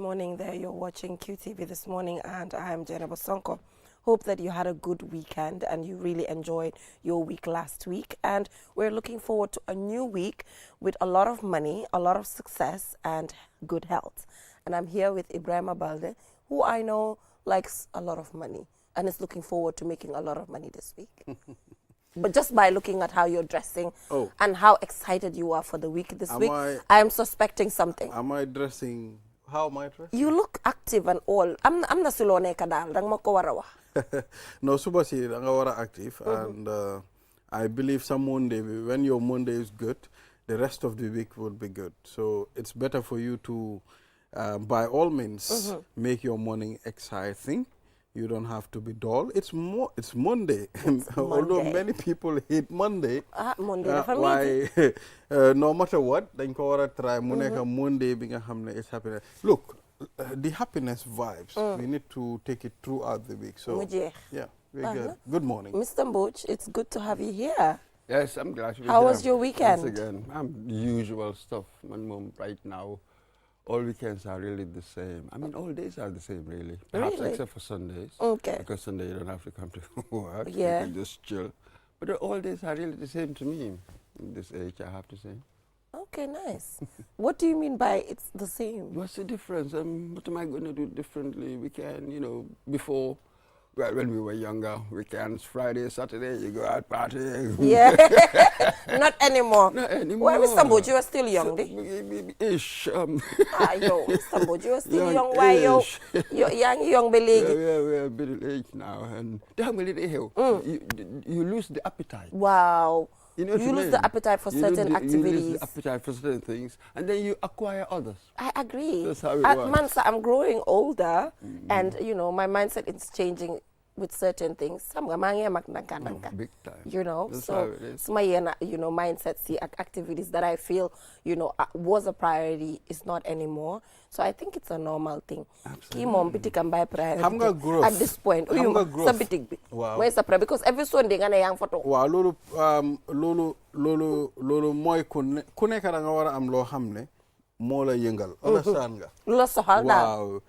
morning there. You're watching QTV This Morning, and I'm Jenna Bosonko. Hope that you had a good weekend and you really enjoyed your week last week. And we're looking forward to a new week with a lot of money, a lot of success, and good health. And I'm here with Ibrahim Balde, who I know likes a lot of money and is looking forward to making a lot of money this week. But just by looking at how you're dressing and how excited you are for the week this week, I am suspecting something. Am I dressing? How am I dressing? You look active and all. I'm the sulone kadal. Dang mo ko warawa. No, subasi danga active, and I believe some Monday, when your Monday is good, the rest of the week will be good. So it's better for you to, by all means, make your morning exciting. You don't have to be dull. It's Monday. Although many people hate Monday. Why? No matter what, then ko try Monday being a is happiness. Look, the happiness vibes. We need to take it throughout the week. So yeah, very good. Good morning, Mr. Mboch. It's good to have you here. Yes, I'm glad to be here. How was your weekend? Once again, usual stuff. My mom right now. All weekends are really the same. I mean, all days are the same, really. Perhaps except for Sundays. Okay. Because Sunday you don't have to come to work. Yeah. You can just chill. But all days are really the same to me. In this age, I have to say. Okay, nice. What do you mean by it's the same? What's the difference? What am I going to do differently? We can, before, well, when we were younger, weekends, Friday, Saturday, you go out partying. Yeah. Not anymore. Not anymore. Well, Mr. Mboch, you are still young, Ish. Yo, Mr. Mboch, you are still young. Why, yo? You're young, belegi. Yeah, we're middle age now. And you lose the appetite. Wow. You lose the appetite for certain activities. You lose the appetite for certain things, and then you acquire others. I agree. That's how it works. Mansa, I'm growing older, and my mindset is changing with certain things. Big time. That's so it's my mindset, see activities that I feel was a priority is not anymore. So I think it's a normal thing. Absolutely. At this point, wow. Because every Sunday I'm young photo. Wow, lolo moy kune karanga wara am lo xamne mo la yengal. Understand nga? Lo soxal daal. Wow.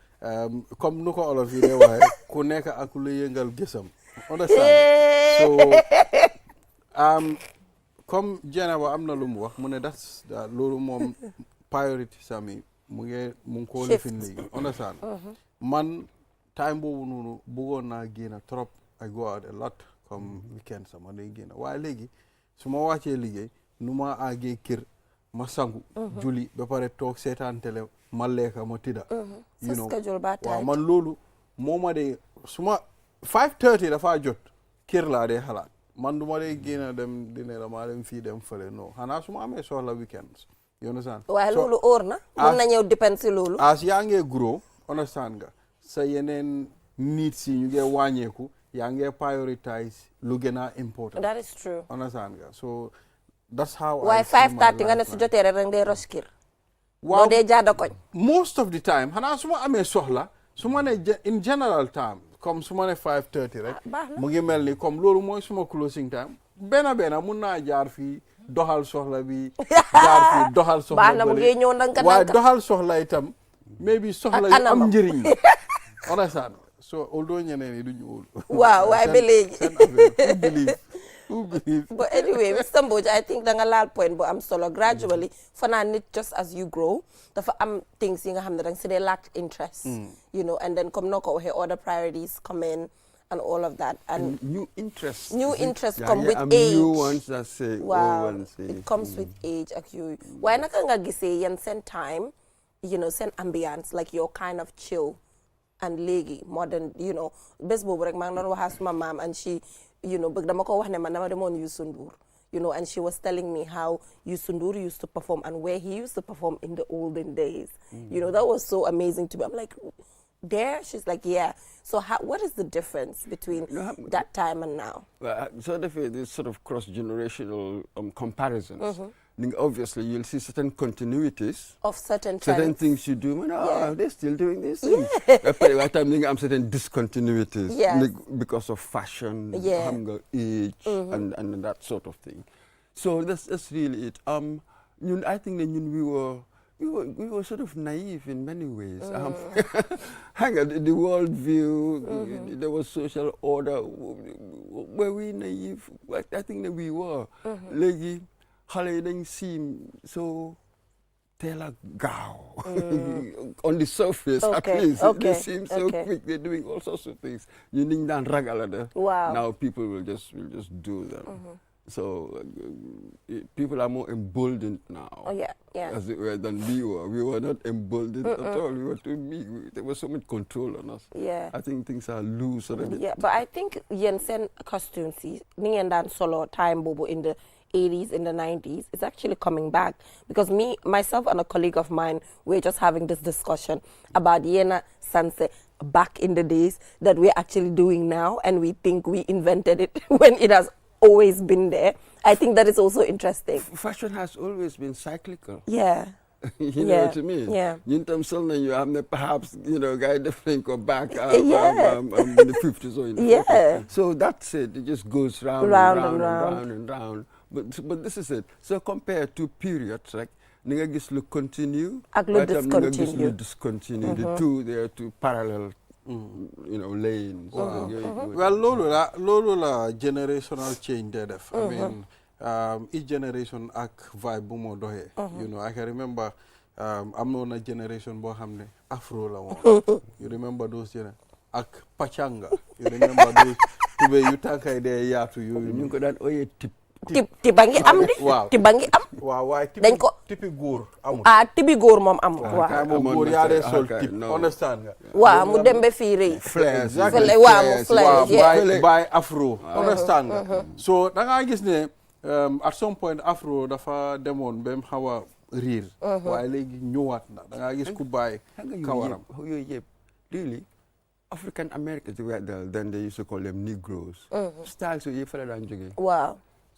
Comme nu ko olof yi de waaye ku nekk ak lu yëngal gisam. Understand? So comme Jenaba am na lu mu wax mu ne das loolu moom priority sami mu ngi ko lifin léegi. Understand? Man time boobu noonu bëggoon naa génn trop. I go out a lot comme weekend sama day génn waaye léegi su ma wàccee liggéey nu ma àggee kër ma sangu julli ba pare toog seetaan télé ma lekka ma tida waaw man loolu moo ma dee suma 5:30 dafa jot kër laa dee xalaat man du ma dee génn dem dine dama dem fii dem fële non xanaa su ma amee soxla weekends you understand waaye loolu óor na mën na ñëw dépend si loolu as yaa ngee grow understand nga sa yeneen needs si ñu ngee wàññeeku yaa ngee prioritize lu gën a important that is true understand nga so that's how waaye 5:30 nga ne su jotee rek day rush kër waaw dee jaada koñ most of the time xanaa su ma amee soxla su ma ne in general time comme su ma ne 5:30 rek mu ngi mel ni comme loolu mooy suma closing time benn mun naa jaar fii doxal soxla bi jaar fii doxal soxla baax na mu ngi ñëw ndanka waaye doxal soxla itam maybe soxla yu am njëriñ la understand so although ñeneen yi duñu wóolu waaw waaye ba léegi who believe but anyway Mr. Mboch I think danga laal point bu am solo gradually fanaa nit just as you grow dafa am things yi nga xam ne danga si dee lack interest and then comme noo ko waxee other priorities come in and all of that and new interests come with age new ones that say wow it comes with age ak yooyu waaye naka nga gisee yeen seen time seen ambiance like you're kind of chill and léegi modern bés boobu rek maa ngi doon waxaa suma maam and she bëgg dama ko wax ne man dama demoon Youssou Ndour and she was telling me how Youssou Ndour used to perform and where he used to perform in the olden days. That was so amazing to me. I'm like, there? She's like, yeah. So what is the difference between that time and now? Well, so there's sort of cross-generational comparisons. Obviously, you'll see certain continuities of certain things you do. They're still doing these things. I'm certain discontinuities because of fashion, hunger, age, and that sort of thing. So that's really it. I think that we were we were sort of naive in many ways. Hang on, the world view, there was social order. Were we naive? I think that we were. Legi, xale dañ seem so tela gaaw. On the surface, at least, they seem so quick. They're doing all sorts of things. You need that ragalada. Wow. Now people will just do them. So people are more emboldened now. Oh, yeah. As it were, than we were. We were not emboldened at all. We were too meek. There was so much control on us. Yeah. I think things are loose already. Yeah, but I think Jensen costumes, Ningen Dan Solo time bobo in the 80s, in the 90s, it's actually coming back. Because myself and a colleague of mine, we're just having this discussion about Yena Sanse back in the days that we're actually doing now, and we think we invented it when it has always been there. I think that is also interesting. Fashion has always been cyclical. Yeah. You know what I mean? Yeah. In terms of you have perhaps, guy different go back in the 50s or in the 40s. So that's it. It just goes round and round. But this is it. So compared to periods, like Ninga gis lu continue, discontinue. The two, they are two parallel lanes. Well, lolo la generational change def. I mean, each generation ak vibe bu mo dohe. I can remember I'm on a generation bo xamne afro la won. You remember those ak pachanga. You remember those tube yu tankay de yaatu yu ñu ko daan oye tibangi am di tibangi am waaw tipi góor amul tipi góor moom amul waaw mo góor yaa de sol tip understand nga waaw mu dembe fii rëy by afro understand nga so da nga gis ne at some point afro dafa demoon bem xaw a riir waaye léegi ñëwaat na da nga gis ku bàyyi kawaram yooyu yëpp really African Americans then they used to call them Negroes styles yooyu yëpp fa la daan jógee waaw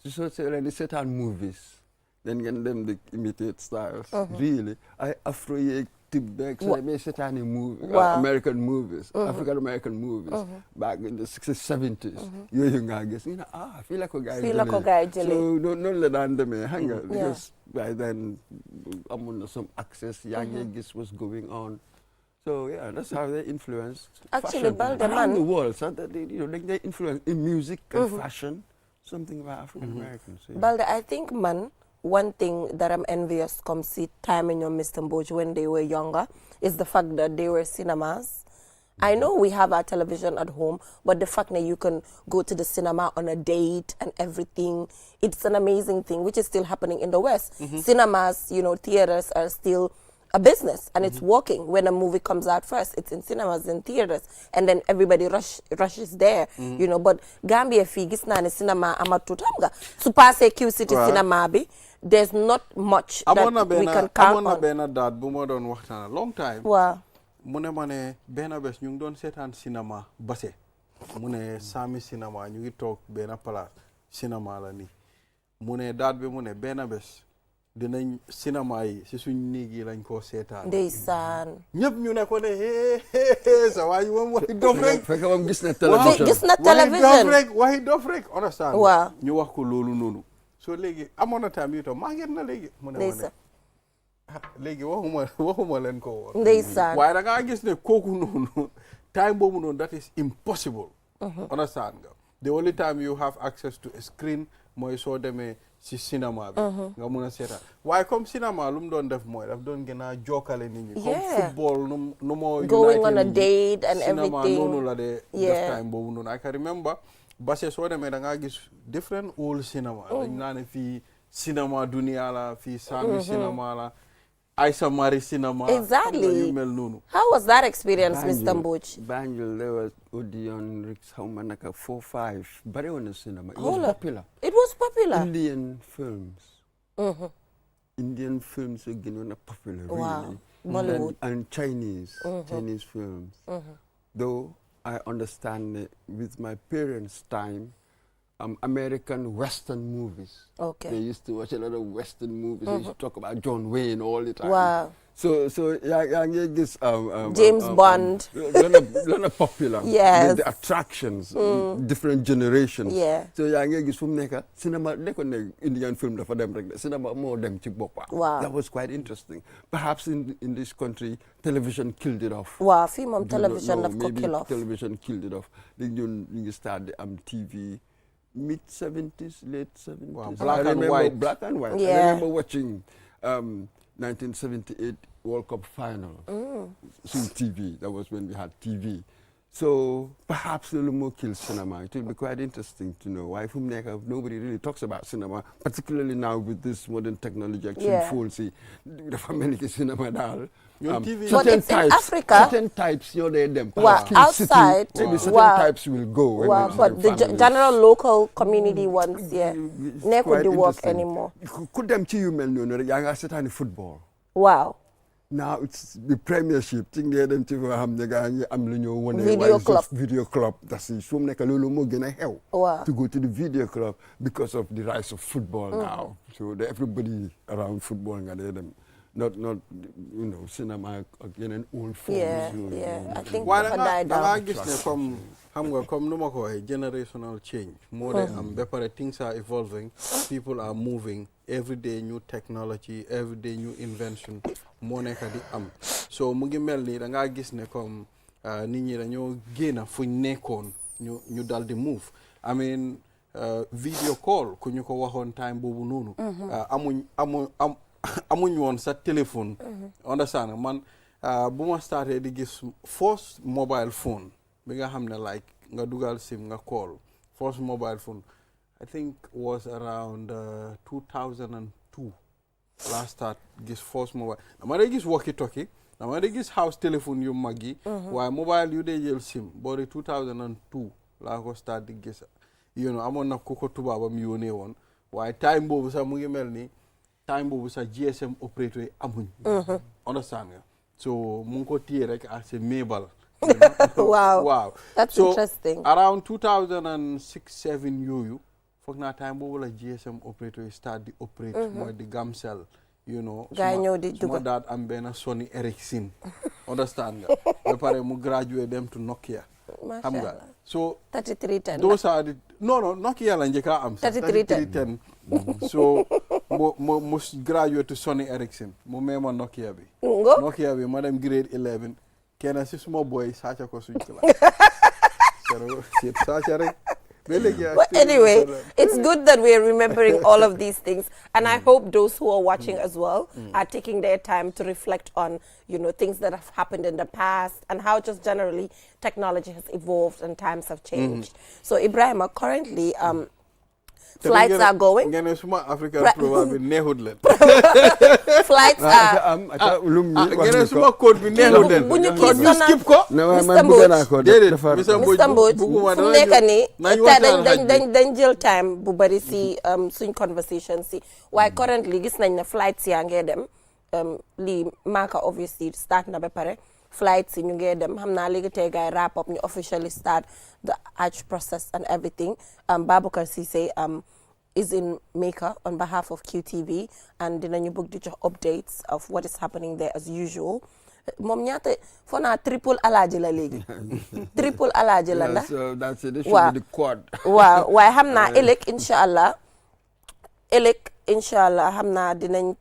so the certain movies, then get them the imitate styles. Really, I Afro tip so they made certain American movies, African American movies back in the 60s, 70s. You young guys, I feel like a guy. So don't let them hang because by then I'm under some access. Young was going on. So yeah, that's how they influenced actually fashion around the world. So that they influence in music and fashion. Something about African Americans. Yeah. Balde, I think, one thing that I'm envious come see time in your Mr. Mboj when they were younger is the fact that they were cinemas. I know we have our television at home, but the fact that you can go to the cinema on a date and everything, it's an amazing thing, which is still happening in the West. Cinemas, theaters are still a business, and it's working. When a movie comes out first, it's in cinemas and theaters, and then everybody rushes there, but Gambia fi gis na ne cinema amatut xam nga su passé Q City cinema bi there's not much that we can count on. Amona dad bu mo don waxtana long time waaw mu ne ma ne benn bés ñu ngi doon seetaan cinéma base mu ne sami cinéma ñu ngi toog benn place cinéma la ni mu ne dad bi mu ne benn bés dinañ cinéma yi si suñ néeg yi lañ koo seetaan ndeysaan ñëpp ñu ne ko ne sa waa ji moom waxi dof rek fekk moom gis na télévision waxi dof rek understand waaw ñu wax ko loolu noonu so léegi amoon na time yu tam maa ngeen na léegi mu ne ma ne léegi waxuma leen ko woon ndeysaan waaye da ngaa gis ne kooku noonu time boobu noonu that is impossible understand nga the only time you have access to a screen mooy soo demee si cinéma bi nga mun a seetaan waaye comme cinéma lu mu doon def mooy daf doon gën a jokkale nit ñi comme football nu moo going on a date and everything cinéma noonu la de def time boobu noonu I can remember base soo demee da ngaa gis different old cinéma dañ naa ne fii cinéma dunia la fii Sami cinéma la Aïssa Mari cinéma exactly yu mel noonu how was that experience Mr. Mboj Banjul there was Odeon Rix how ma naka 4-5 bari woon na cinéma it was popular Indian films Indian films are gënoon a popular really Bollywood and Chinese films though I understand with my parents' time American Western movies. Okay. They used to watch a lot of Western movies. They used to talk about John Wayne all the time. Wow. So yeah, this James Bond. Lana popular. Yes. The attractions, different generations. Yeah. So yeah, this film neka cinema neko Indian film da for them cinema more them ci bopa. Wow. That was quite interesting. Perhaps in this country, television killed it off. Wow, film on television of maybe kill off. television killed it off. Then you start the TV mid 70s, late 70s. Wow, black and white. Black and white. Yeah. I remember watching 1978 World Cup final. Through TV. That was when we had TV. So perhaps a little more kill cinema. It will be quite interesting to know why nobody really talks about cinema, particularly now with this modern technology. Actually, the family cinema now. TV. But it's in Africa. Certain types, them. Wow, outside. Maybe certain types will go. Wow, but the general local community ones, never could work anymore. Could them to you, men, football. Wow. Now it's the premiership thing there them to video club. That's it. So make a little more gonna help to go to the video club because of the rise of football now. So everybody around football and them not cinema again and old forms. Yeah. I think why died down. I guess come generational change. More than things are evolving, people are moving. Every day new technology, every day new invention. So mu ngi melni da nga gis ne comme nit ñi dañoo génn fuñ nekkoon ñu dal di move. I mean video call ku ñu ko waxoon time boobu noonu. amuñ woon sa téléphone. Understand man bu ma starté di gis first mobile phone bi nga xam ne like nga dugal sim nga call first mobile phone I think was around 2002 last start gis first mobile dama day gis walkie talkie dama day gis house telephone yu mag yi waaye mobile yu dee jël sim boori 2002 laa ko start di gis amoon na ku ko tubaabam yónnee woon waaye time boobu sax mu ngi mel ni time boobu sax GSM operator yi amuñ understand nga so mu ngi ko téye rek as a mobile. Wow. That's interesting. Around 2006-7 yooyu foog naa time boobu la GSM operator yi start di operate mooy di Gamcell gaa ñëw di suma daat am benn Sony Ericsson understand nga ba pare mu graduate dem to Nokia xam nga so 3310 those are the no Nokia la njëkka am 3310 so mu graduate to Sony Ericsson mu meema Nokia bi ma dem grade 11 kenn si suma boy saaca ko suñ class saaca rek. But anyway, it's good that we're remembering all of these things. And I hope those who are watching as well are taking their time to reflect on, things that have happened in the past and how just generally technology has evolved and times have changed. So Ibrahima, currently, flights are going. Flights are. Mr. Mbodj fu nekk nii dañ jël time bu bari si suñ conversation si waaye currently gis nañ ne flights yaa ngee dem lii Maka obviously start na ba pare flights yi ñu ngee dem xam naa léegi tey gaay wrap up ñu officially start the Hajj process and everything. Baboucarr Ceesay is in Mecca on behalf of QTV and dinañu bëgg di jox updates of what is happening there as usual. Moom ñaata foo naa triple alaaji la léegi triple alaaji la ndax so that's it. This should be the quad. waaw waaye xam naa ëllëg incha allah xam naa dinañ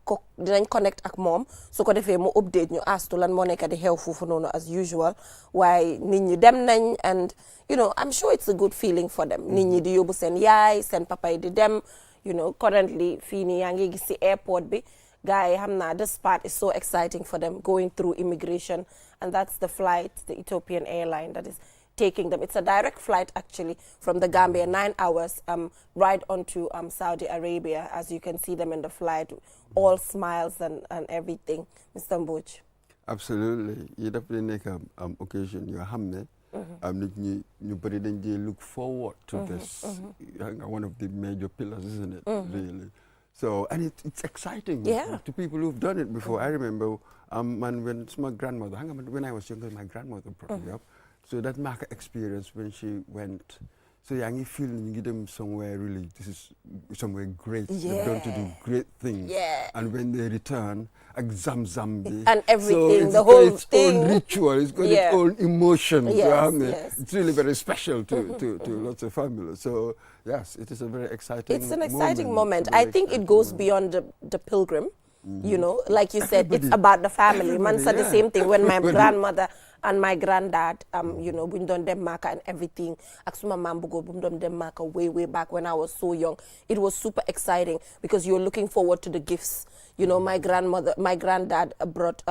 connect ak moom su ko defee mu update ñu astu lan moo nekk di xew foofu noonu as usual waaye nit ñi dem nañ and I'm sure it's a good feeling for them. Nit ñi di yóbbu seen yaay seen papa yi di dem currently fii nii yaa ngi gis ci airport bi guy hamna this part is so exciting for them going through immigration and that's the flight, the Ethiopian airline that is taking them. It's a direct flight actually from the Gambia, 9 hours right onto Saudi Arabia. As you can see them in the flight, all smiles and everything. Mr. Mbodj. Absolutely. You definitely make an occasion. You're hamne. You look forward to this. One of the major pillars, isn't it? Really. So, and it's exciting to people who've done it before. I remember when my grandmother, when I was younger, my grandmother brought me up. So that market experience when she went So you feel you get them somewhere really, this is somewhere great. Yeah. They've done to do great things. Yeah. And when they return, exam zambi. And everything, so it's the whole got its thing. own ritual, it's got Yeah. its own emotions. Yes, yes. It's really very special to lots of families. So yes, it is a very exciting It's an exciting moment. It's a I very think it exciting goes moment. beyond the pilgrim. You know, like you said, it's Everybody. about the family. Man said the Yeah. same thing when my Everybody. grandmother and my granddad, you know, we done them marker and everything. Aksuma mambugo, we done them marker way back when I was so young. It was super exciting because you're looking forward to the gifts. You know, my granddad brought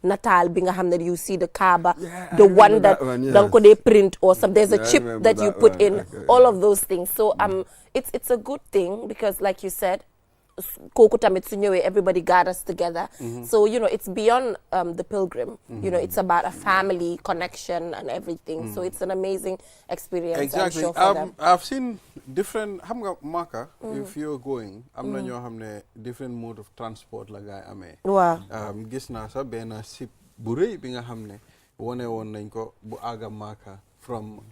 Natal binga hamne. You see the Kaaba, Yeah, the I one remember that that one, yes. don't they print or some. There's a Yeah, I chip remember that you that put one. in. Okay, All yeah. of those things. So it's a good thing because, like you said, kooku tamit su ñëwee everybody gathers together. So you know it's beyond the pilgrim. You know it's about a family connection and everything. So it's an amazing experience. Exactly. I'm sure for them. I've seen different xam nga Maka if you're going am na ñoo xam ne different mode of transport la gaay amee. Waaw. Gis naa sax benn sip bu rëy bi nga xam ne wone woon nañ ko bu àgga Maka from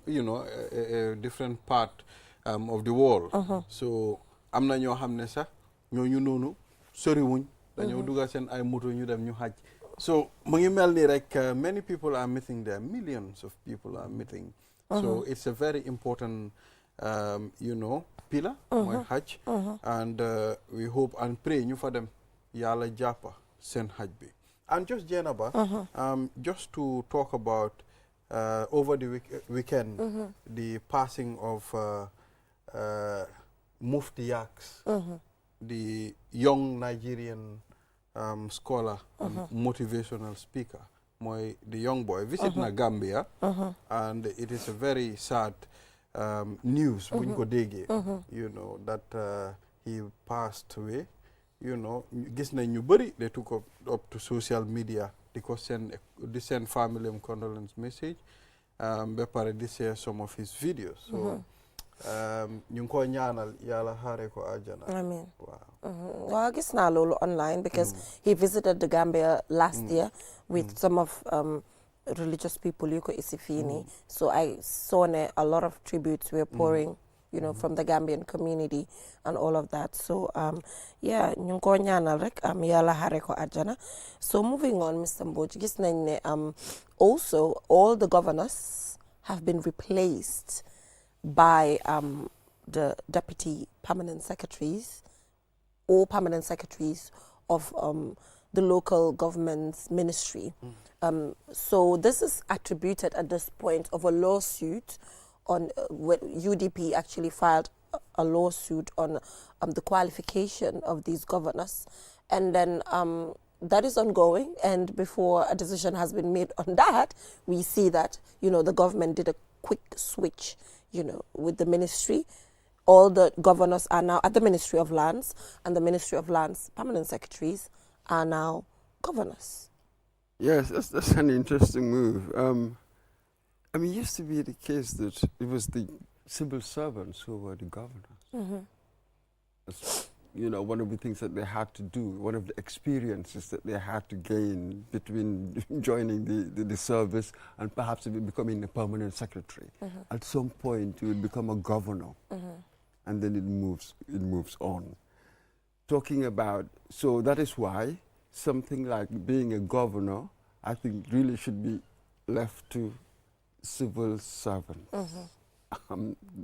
you know a different part of the world. So am na ñoo xam ne sax ñooñu noonu soriwuñ dañoo dugal seen ay moto ñu dem ñu xaj. So mu ngi mel ni rek many people are meeting there, millions of people are meeting. So it's a very important you know pillar mooy xaj. And we hope and pray ñu fa dem yàlla jàppa seen xaj bi. And just Jenaba, just to talk about over the weekend the passing of Mufti Yaks, the young Nigerian scholar and motivational speaker, the young boy, visit na Gambia, and it is a very sad news, buñ ko déggee, you know, that he passed away. You know, gis nañ ñu bëri they took up to social media di send family condolence message, ba pare di share some of his videos. So ñu ngi ko ñaanal yàlla xaare ko àjjana. Amiin. Waaw. Well, gis naa loolu online because he visited the Gambia last year with some of religious people yu ko isi fii nii. So I saw a lot of tributes were pouring, you know, from the Gambian community and all of that. So yeah, ñu ngi ko ñaanal rek yàlla xaare ko àjjana. So moving on, Mr. Mbodj, gis nañ ne also all the governors have been replaced by the deputy permanent secretaries or permanent secretaries of the local government's ministry. So this is attributed at this point of a lawsuit on UDP actually filed a lawsuit on the qualification of these governors, and then that is ongoing, and before a decision has been made on that, we see that, you know, the government did a quick switch, you know, with the ministry. All the governors are now at the Ministry of Lands, and the Ministry of Lands permanent secretaries are now governors. Yes, that's an interesting move. I mean, it used to be the case that it was the civil servants who were the governors. You know, one of the things that they had to do, one of the experiences that they had to gain between joining the service and perhaps even becoming a permanent secretary. At some point, you would become a governor, and then it moves on. Talking about, so that is why something like being a governor, I think, really should be left to civil servants,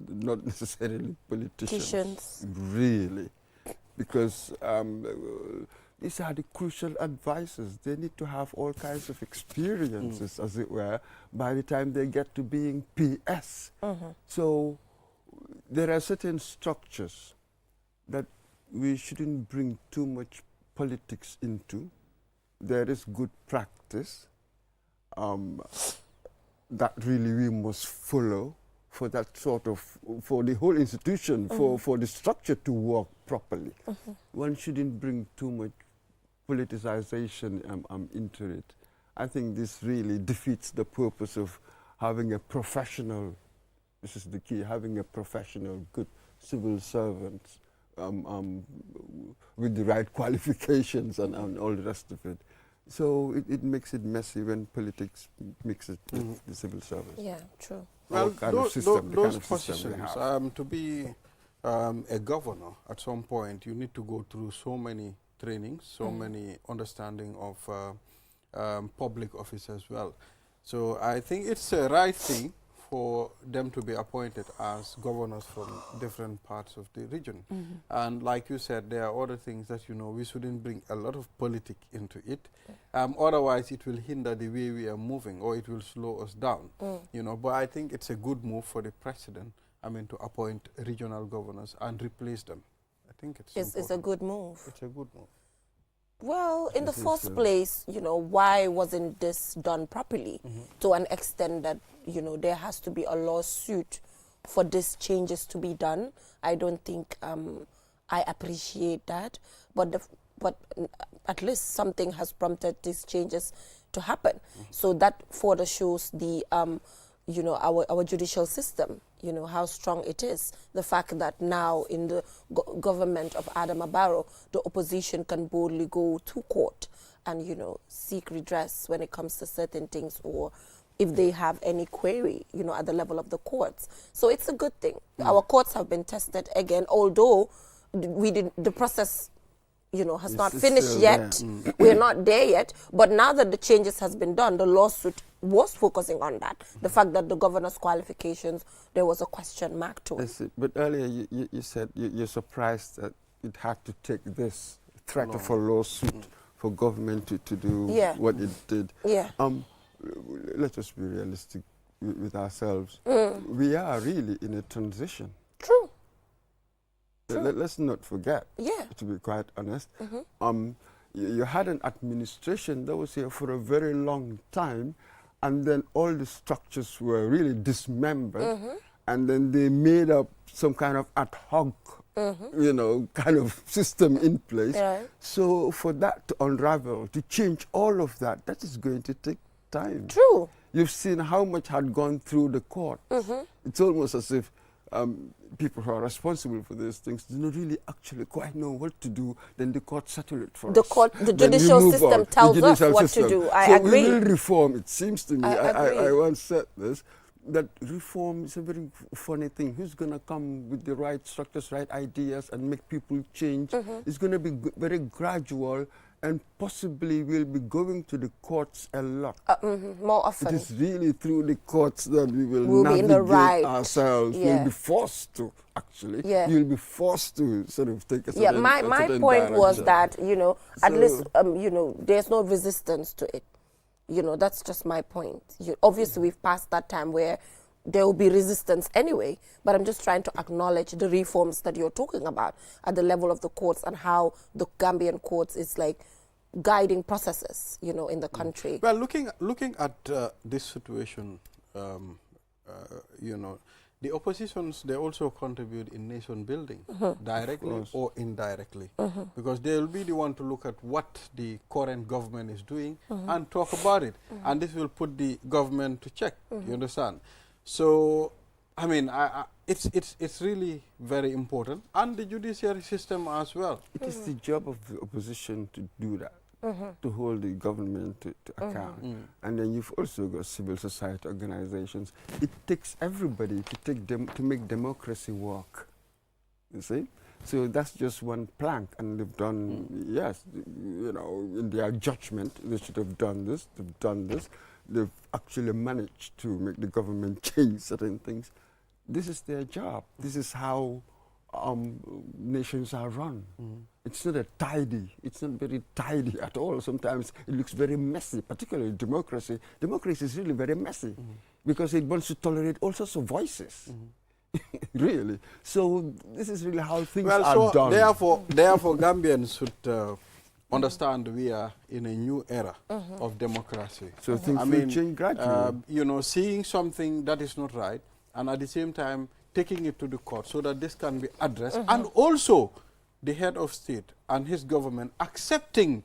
not necessarily politicians. Really. Because these are the crucial advisors. They need to have all kinds of experiences, as it were, by the time they get to being PS. So there are certain structures that we shouldn't bring too much politics into. There is good practice that really we must follow for that sort of, for the whole institution, for the structure to work properly. One shouldn't bring too much politicization into it. I think this really defeats the purpose of having a professional, this is the key, having a professional, good civil servant with the right qualifications and all the rest of it. So it makes it messy when politics mixes with the civil service. Yeah, true. Well, those positions, to be a governor at some point, you need to go through so many trainings, so many understanding of public office as well. So I think it's a right thing for them to be appointed as governors from different parts of the region. And like you said, there are other things that, we shouldn't bring a lot of politics into it. Otherwise, it will hinder the way we are moving, or it will slow us down. But I think it's a good move for the president, to appoint regional governors and replace them. I think it's a good move. It's a good move. Well, in the first place, why wasn't this done properly to an extent that, there has to be a lawsuit for these changes to be done? I don't think I appreciate that. But at least something has prompted these changes to happen. So that further shows the, our judicial system, how strong it is. The fact that now in the government of Adama Barrow, the opposition can boldly go to court and, seek redress when it comes to certain things, or if they have any query, at the level of the courts. So it's a good thing. Our courts have been tested again, although the process has not finished yet. We're not there yet. But now that the changes has been done, the lawsuit was focusing on that. The fact that the governor's qualifications, there was a question mark to it. But earlier you said you're surprised that it had to take this threat of a lawsuit for government to do what it did. Yeah. Let us be realistic with ourselves. We are really in a transition. True. Let's not forget, to be quite honest. You had an administration that was here for a very long time, and then all the structures were really dismembered, and then they made up some kind of ad hoc, kind of system in place. So for that to unravel, to change all of that, that is going to take time. True. You've seen how much had gone through the court. It's almost as if people who are responsible for these things do not really actually quite know what to do. Then the court settle it for us. The judicial system tells us what to do. I agree. We will reform. It seems to me, I once said this, that reform is a very funny thing. Who's going to come with the right structures, right ideas, and make people change? It's going to be very gradual, and possibly we'll be going to the courts a lot. More often. It is really through the courts that we will navigate ourselves. We'll be forced to, actually. You'll be forced to sort of take a certain my point was that, at least, there's no resistance to it. That's just my point. Obviously, we've passed that time where there will be resistance anyway, but I'm just trying to acknowledge the reforms that you're talking about at the level of the courts and how the Gambian courts is like guiding processes, in the country. Well, looking at this situation, the oppositions, they also contribute in nation building, directly or indirectly, because they will be the one to look at what the current government is doing and talk about it, and this will put the government to check. You understand? So, it's really very important, and the judiciary system as well. It is the job of the opposition to do that, to hold the government to account. And then you've also got civil society organizations. It takes everybody to make democracy work, you see? So that's just one plank, and they've done, in their judgment, they should have done this, they've done this. They've actually managed to make the government change certain things. This is their job. This is how nations are run. It's not it's not very tidy at all. Sometimes it looks very messy, particularly democracy. Democracy is really very messy because it wants to tolerate all sorts of voices. Really. So this is really how things are done. Therefore, Gambians should understand we are in a new era of democracy. So things will change gradually. Seeing something that is not right, and at the same time taking it to the court so that this can be addressed, and also the head of state and his government accepting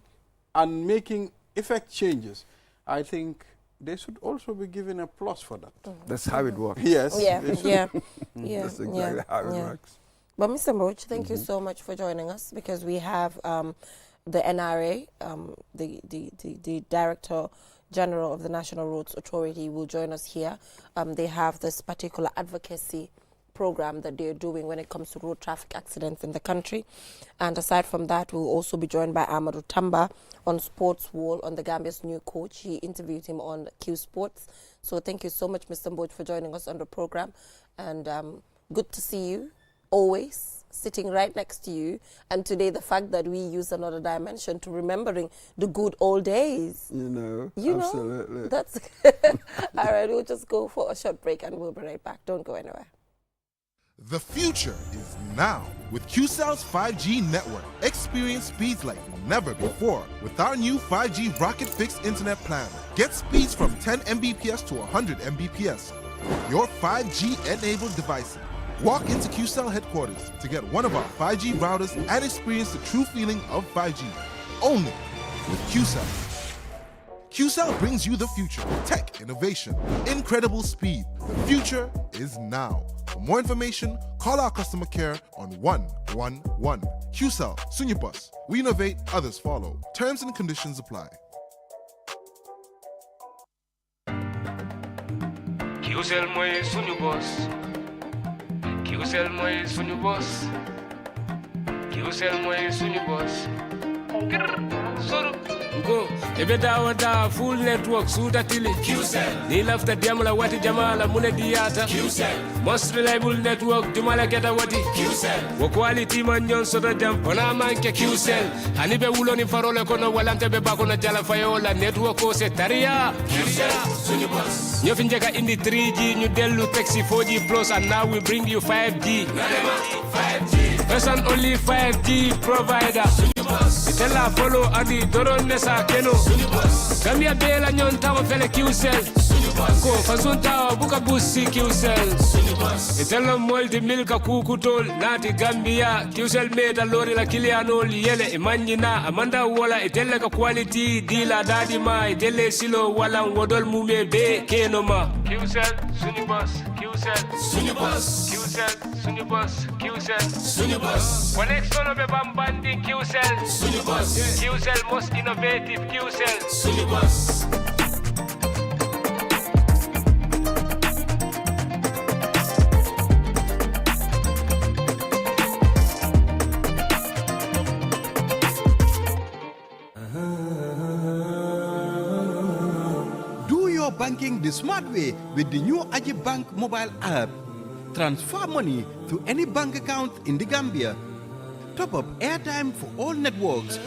and making effect changes. I think they should also be given a plus for that. That's how it works. Yes. That's exactly how it works. But Mr. Mroch, thank you so much for joining us, because we have the NRA, the Director General of the National Roads Authority, will join us here. They have this particular advocacy program that they're doing when it comes to road traffic accidents in the country. And aside from that, we'll also be joined by Amadou Tamba on Sports Wall, on the Gambia's new coach. He interviewed him on Q Sports. So thank you so much, Mr. Mboj, for joining us on the program. And good to see you, always, sitting right next to you. And today, the fact that we use another dimension to remembering the good old days. You absolutely. That's all right, we'll just go for a short break and we'll be right back. Don't go anywhere. The future is now with QCell's 5G network. Experience speeds like never before with our new 5G Rocket Fixed Internet plan. Get speeds from 10 Mbps to 100 Mbps. Your 5G-enabled devices. Walk into QCell headquarters to get one of our 5G routers and experience the true feeling of 5G. Only with QCell. QCell brings you the future. Tech, innovation, incredible speed. The future is now. For more information, call our customer care on 111. QCell, Sunyabus. We innovate, others follow. Terms and conditions apply. QCell moy suñu boss. QCell moy suñu boss. QCell moy suñu boss. Soro. Go, ebe dawa full network suda tili QCell. Ni lafta diamla wati jamala mune diata QCell. Most reliable network jumala geta wati QCell. Wo quality man nyon soda jam ona manke QCell. Hanibe wulo ni farole kono walante be bako na jala fayola network ko se taria QCell suñu boss. Nyo finjeka indi 3G ñu delu taxi 4G plus and now we bring you 5G. 5G. First and only 5G provider. Itella follow adi doron nesa keno Gambia bela nyon tawa fele QCell Ko fasunta buka busi QCell Itella molti milka kukutol nati Gambia QCell meta lori la kilianol yele imanjina amanda wala itella ka quality dila dadi ma itelle silo wala wodol mume be keno ma QCell sunibus QCell sunibus QCell sunibus QCell sunibus connection be bambandi QCell Sunibus. QCell most innovative QCell. Sunibus. Do your banking the smart way with the new Aji Bank mobile app. Transfer money to any bank account in the Gambia. Top up airtime for all networks.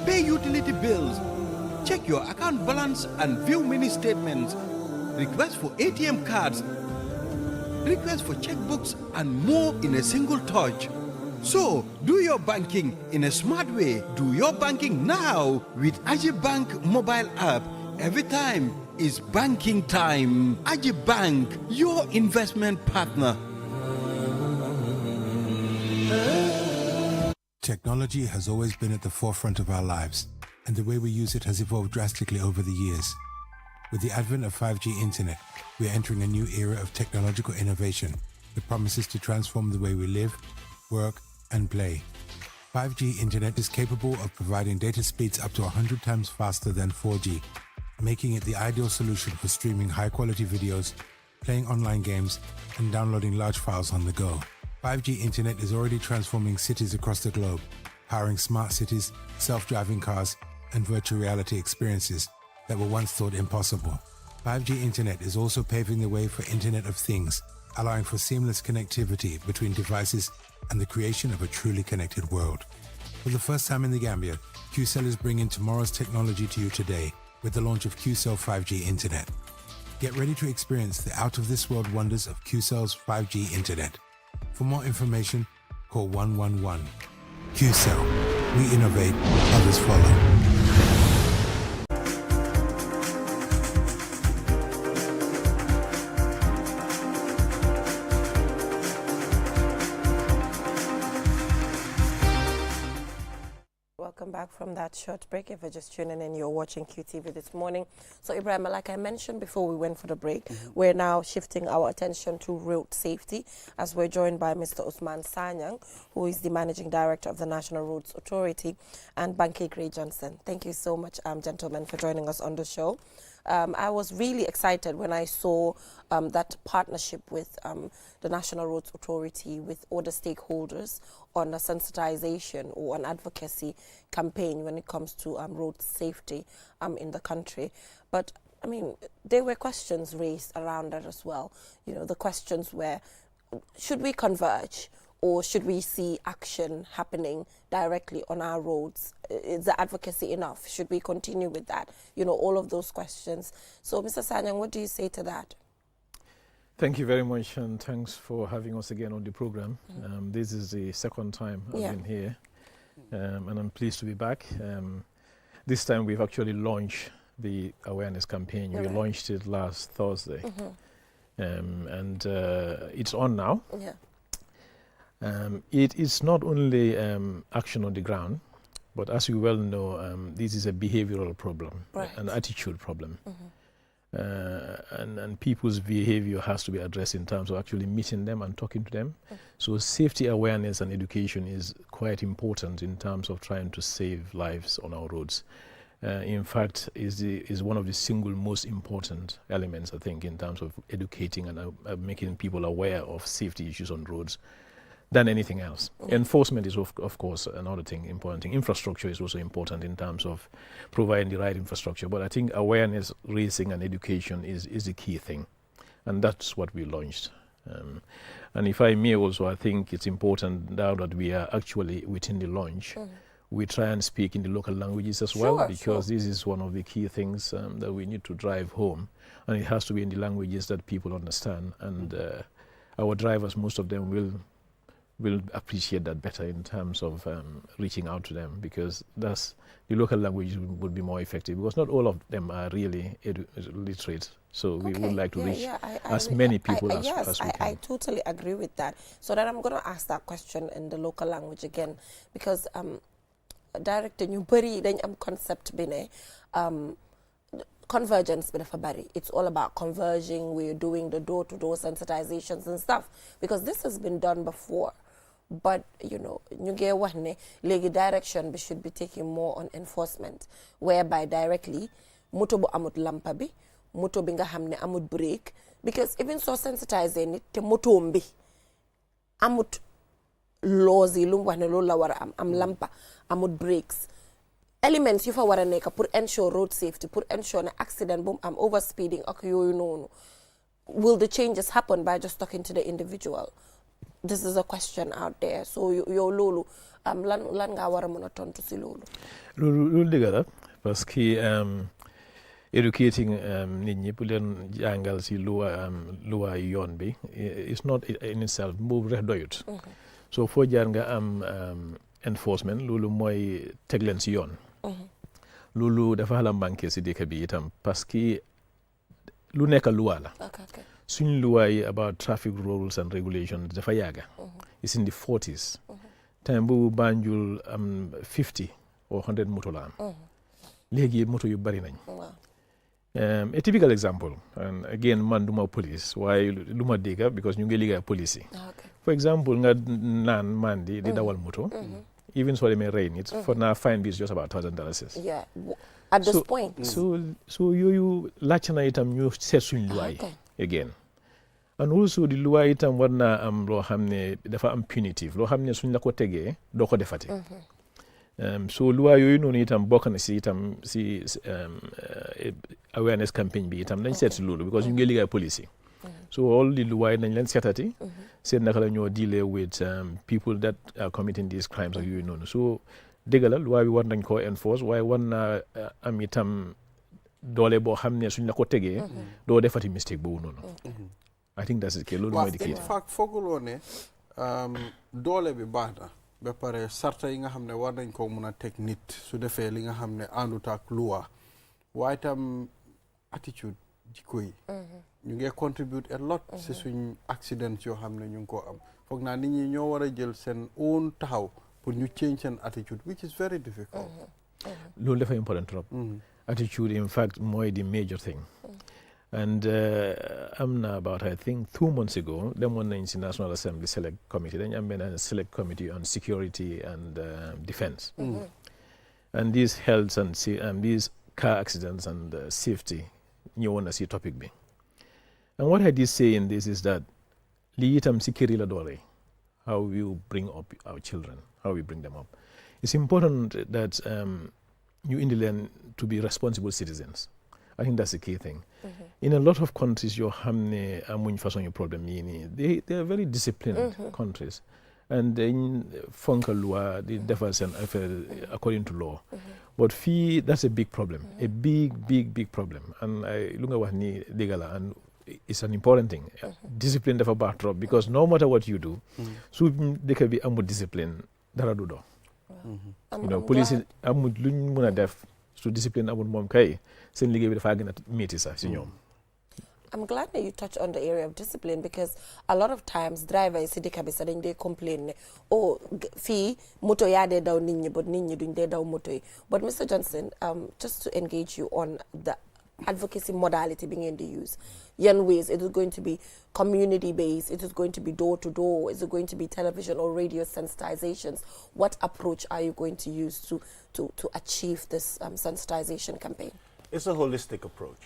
Pay utility bills. Check your account balance and view mini statements. Request for ATM cards. Request for checkbooks and more in a single touch. So, do your banking in a smart way. Do your banking now with Aji Bank mobile app. Every time is banking time. Aji Bank, your investment partner. Technology has always been at the forefront of our lives, and the way we use it has evolved drastically over the years. With the advent of 5G internet, we are entering a new era of technological innovation that promises to transform the way we live, work, and play. 5G internet is capable of providing data speeds up to 100 times faster than 4G, making it the ideal solution for streaming high-quality videos, playing online games, and downloading large files on the go. 5G internet is already transforming cities across the globe, powering smart cities, self-driving cars, and virtual reality experiences that were once thought impossible. 5G internet is also paving the way for Internet of Things, allowing for seamless connectivity between devices and the creation of a truly connected world. For the first time in the Gambia, QCell is bringing tomorrow's technology to you today with the launch of QCell 5G internet. Get ready to experience the out-of-this-world wonders of QCell's 5G internet. For more information, call 111. QCell. We innovate, others follow. Welcome back from that short break. If you're just tuning in, you're watching QTV this morning. So, Ibrahim, like I mentioned before we went for the break, we're now shifting our attention to road safety as we're joined by Mr. Usman Sanyang, who is the Managing Director of the National Roads Authority, and Banky Gray Johnson. Thank you so much, gentlemen, for joining us on the show. I was really excited when I saw that partnership with the National Roads Authority with other stakeholders on a sensitization or an advocacy campaign when it comes to road safety in the country. But, I mean, there were questions raised around that as well. You know, the questions were, should we converge? Or should we see action happening directly on our roads? Is the advocacy enough? Should we continue with that? You know, all of those questions. So, Mr. Sanyang, what do you say to that? Thank you very much, and thanks for having us again on the program. This is the second time I've been here, and I'm pleased to be back. This time we've actually launched the awareness campaign. We launched it last Thursday, and it's on now. It is not only action on the ground, but as you well know, this is a behavioral problem, an attitude problem. And people's behavior has to be addressed in terms of actually meeting them and talking to them. So safety awareness and education is quite important in terms of trying to save lives on our roads. In fact, is one of the single most important elements, I think, in terms of educating and making people aware of safety issues on roads than anything else. Enforcement is, of course, another thing, important thing. Infrastructure is also important in terms of providing the right infrastructure. But I think awareness, raising, and education is the key thing. And that's what we launched. And if I may also, I think it's important now that we are actually within the launch, we try and speak in the local languages as well, because this is one of the key things that we need to drive home. And it has to be in the languages that people understand. And our drivers, most of them will appreciate that better in terms of reaching out to them, because that's the local language would be more effective, because not all of them are really literate. So we would like to reach as many people as we can. I totally agree with that. So then I'm going to ask that question in the local language again, because Director ñu bari dañ am concept bi ne convergence bi dafa bari. It's all about converging. We're doing the door-to-door sensitizations and stuff, because this has been done before. But, you know, ñu ngi wax ne léegi direction bi should be taking more on enforcement, whereby directly moto bu amut lampa bi, moto bi nga xam ne amut brake, because even so sensitizing nit te moto bi amut laws yi lu mu wax ne loolu la war a am lampa, amut brakes, elements yu fa war a nekk pour ensure road safety, pour ensure ne accident bu am overspeeding ak yooyu noonu. Will the changes happen by just talking to the individual? This is a question out there. So yow loolu lan nga war a mën a tontu si loolu. Loolu dëgg la, parce que educating nit ñi pour leen jàngal si loi yoon bi is not in itself boobu rek doyut. So foo jaar nga am enforcement, loolu mooy teg leen si yoon. Loolu dafa xala manqué si dëkk bi itam, parce que lu nekk loi la. Suñ loi yi about traffic rules and regulations dafa yàgga. It's in the 40s. Time bu Banjul 50 or 100 moto la am. Léegi moto yu bari nañ. A typical example, and again man duma police, waaye lu ma dégga because ñu ngi liggéey police yi. For example, nga naan mandi di dawal moto. Even so, it may rain. It's for now. Fine, is just about $1,000. Yeah, at this point. So you laajte na itam ñu seet suñ loi again, and also the loi itam war na am loo xam ne dafa am punitive, loo xam ne suñ la ko tegee doo ko defati. So loi yooyu noonu itam bokk na si itam si awareness campaign bi itam dañ seet si loolu, because ñu ngi liggéey police yi. So all the loi nañ leen seetati, seet naka la ñoo deal with people that are committing these crimes ak yooyu noonu. So dëgg la loi bi war nañ koo enforce, waaye war na am itam doole boo xam ne suñ la ko tegee doo defati mistake boobu noonu. I think that's the key. Loolu mooy di key. In fact fooguloo ne doole bi baax na ba pare sarta yi nga xam ne war nañ ko mun a teg nit su defee li nga xam ne àndut ak loi, waaye tam attitude jikko yi ñu ngi contribute a lot si suñ accident yoo xam ne ñu ngi ko am. Foog naa nit ñi ñoo war a jël seen own taxaw pour ñu change an attitude which is very difficult. Loolu dafa important trop. Attitude in fact mooy the major thing. And about, I think, 2 months ago, demoon nañ ci National Assembly Select Committee. Dañ am benn Select Committee on Security and Defense. And these health and these car accidents and safety, ñëwoon na ci topic bi. And what I did say in this is that lii itam ci kër yi la dooree, how you bring up our children, how we bring them up. It's important that you indi leen to be responsible citizens. I think that's the key thing. In a lot of countries, yoo xam ne amuñ façon yu problème yii nii, they are very disciplined countries. And dañ fonk loi di defal seen affaire according to law. But fii, that's a big problem, a big problem. And lu nga wax ni dëgg la, and it's an important thing. Discipline dafa baax trop, because no matter what you do, su dëkk bi amul discipline, dara du dox. You know, police amul luñ mën a def su discipline amul moom kay seen liggéey bi dafa gën a métti sax si ñoom. I'm glad that you touched on the area of discipline, because a lot of times drivers si dëkk bi sax dañ dee complain ne fii moto yaa dee daw nit ñi but nit ñi duñ dee daw moto yi. But Mr. Johnson, just to engage you on the advocacy modality being in the use. Yan ways, it is going to be community based, it is going to be door to door, is it going to be television or radio sensitizations? What approach are you going to use to achieve this sensitization campaign? It's a holistic approach.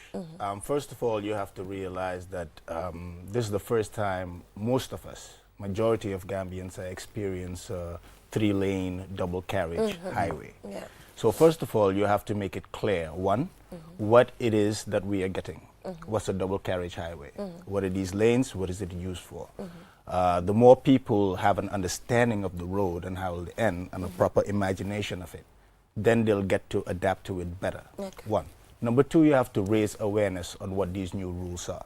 First of all, you have to realize that this is the first time most of us, majority of Gambians, experience a 3-lane double carriage highway. Yeah. So first of all, you have to make it clear, one, what it is that we are getting. What's a double carriage highway? What are these lanes? What is it used for? The more people have an understanding of the road and how it'll end and a proper imagination of it, then they'll get to adapt to it better. Okay. One. Number two, you have to raise awareness on what these new rules are.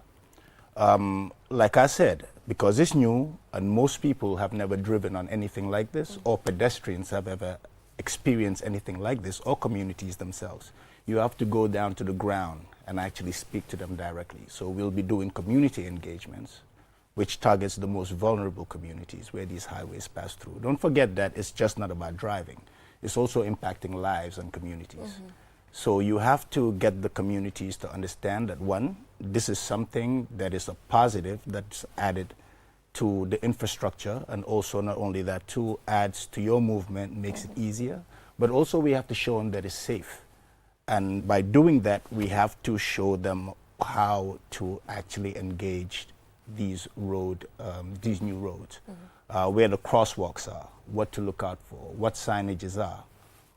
Like I said, because it's new and most people have never driven on anything like this, or pedestrians have ever experienced anything like this, or communities themselves, you have to go down to the ground and actually speak to them directly. So we'll be doing community engagements, which targets the most vulnerable communities where these highways pass through. Don't forget that it's just not about driving. It's also impacting lives and communities. So you have to get the communities to understand that, one, this is something that is a positive that's added to the infrastructure, and also not only that, two, adds to your movement, makes it easier, but also we have to show them that it's safe. And by doing that, we have to show them how to actually engage these new roads, where the crosswalks are, what to look out for, what signages are,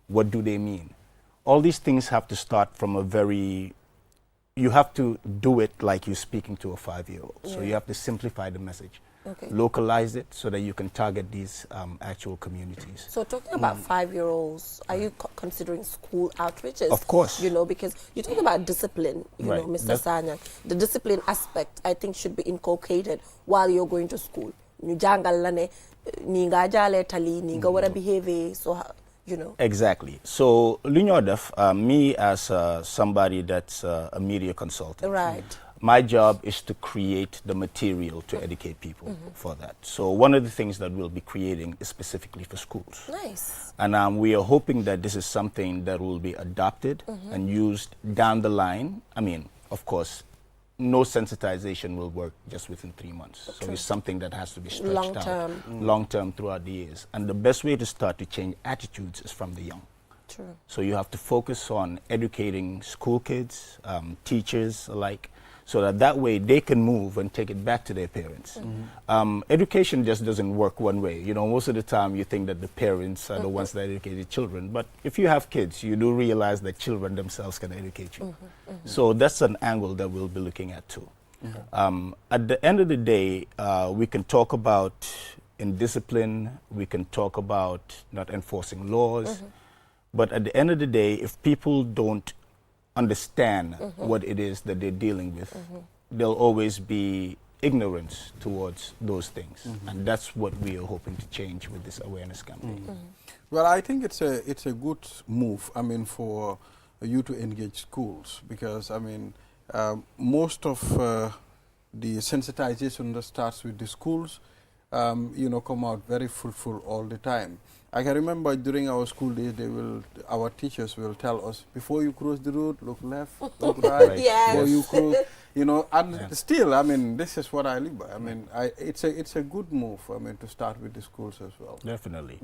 what do they mean. All these things have to start from you have to do it like you're speaking to a 5-year-old. So you have to simplify the message. Okay. Localize it so that you can target these actual communities. So talking about 5-year-olds, are you considering school outreaches? Of course. You know, because you're talking about discipline, you know, Mr. Sanyang. The discipline aspect, I think, should be inculcated while you're going to school. You jangal lane, ni nga jale tali, ni nga wara behave, so you know. Exactly. So, me as somebody that's a media consultant. Right. My job is to create the material to educate people for that. So one of the things that we'll be creating is specifically for schools. Nice. And we are hoping that this is something that will be adopted and used down the line. I mean, of course, no sensitization will work just within 3 months. So it's something that has to be stretched out long-term throughout the years. And the best way to start to change attitudes is from the young. True. So you have to focus on educating school kids, teachers alike, so that way they can move and take it back to their parents. Education just doesn't work one way. You know, most of the time you think that the parents are the ones that educate the children, but if you have kids, you do realize that children themselves can educate you. So that's an angle that we'll be looking at too. At the end of the day, we can talk about indiscipline, we can talk about not enforcing laws, but at the end of the day, if people don't understand what it is that they're dealing with, there'll always be ignorance towards those things. And that's what we are hoping to change with this awareness campaign. Well, I think it's a good move, I mean, for you to engage schools, because, I mean, most of the sensitization that starts with the schools, come out very fruitful all the time. I can remember during our school days, our teachers will tell us, before you cross the road, look left, look right. Yes. Before you cross, and still, I mean, this is what I live by. I mean, it's a good move, I mean, to start with the schools as well. Definitely.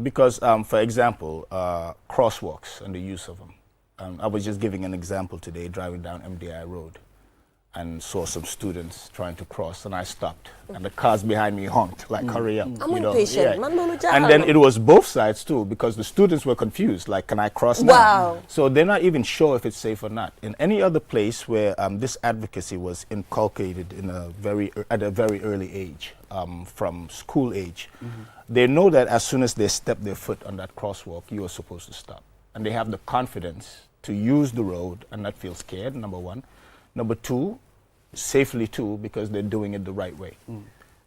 Because, for example, crosswalks and the use of them. I was just giving an example today, driving down MDI Road, and saw some students trying to cross, and I stopped, and the cars behind me honked, like, hurry up. I'm impatient. And then it was both sides too, because the students were confused, like, can I cross now? Wow. So they're not even sure if it's safe or not. In any other place where this advocacy was inculcated at a very early age, from school age, they know that as soon as they step their foot on that crosswalk, you are supposed to stop. And they have the confidence to use the road and not feel scared, number one. Number two, safely too, because they're doing it the right way.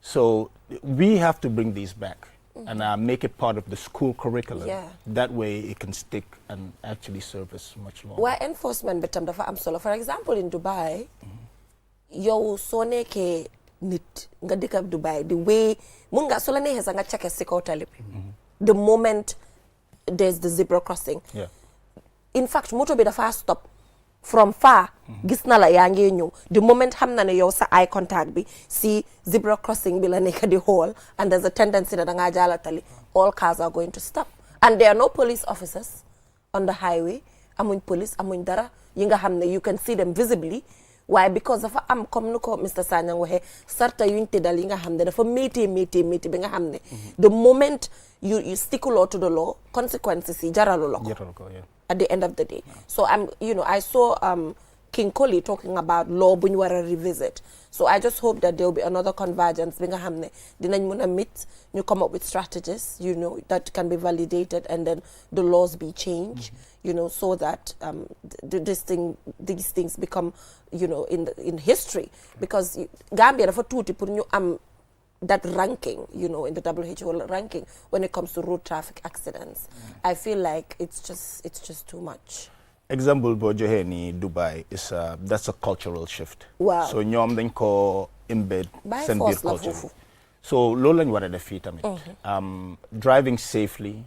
So we have to bring these back and make it part of the school curriculum. Yeah. That way it can stick and actually serve us much longer. Why enforcement betam dafa am solo. For example, in Dubai, yow so neke nit nga dëkk Dubai, the way mun nga solo nexe nga check si kaw tali bi. The moment there's the zebra crossing. Yeah. In fact, moto bi dafa stop from far, gis na la yaa ngi ñëw. The moment xam na ne yow sa eye contact bi si zebra crossing bi la nekk di xool, and there's a tendency that nga jaala tali, all cars are going to stop. And there are no police officers on the highway. Amuñ police, amuñ dara. Yi nga xam ne you can see them visibly. Why? Because dafa am comme nu ko Mr. Sanyang waxe sarta yuñ tëddal yi nga xam ne dafa métti bi nga xam ne the moment you stick law to the law, consequences yi jaralu la ko. At the end of the day. So I saw King Koli talking about law buñ wara revisit. So I just hope that there will be another convergence bi nga xam ne dinañ mën a meet ñu come up with strategies, that can be validated, and then the laws be changed, so that these things become, in history, because Gambia dafa tuuti pour ñu am that ranking, in the WHO ranking when it comes to road traffic accidents. I feel like it's just too much. Example bo joxe ni Dubai is that's a cultural shift. Wow. So ñoom dañ ko embed seen biir culture. So loolu lañ war a def fii tamit. Driving safely,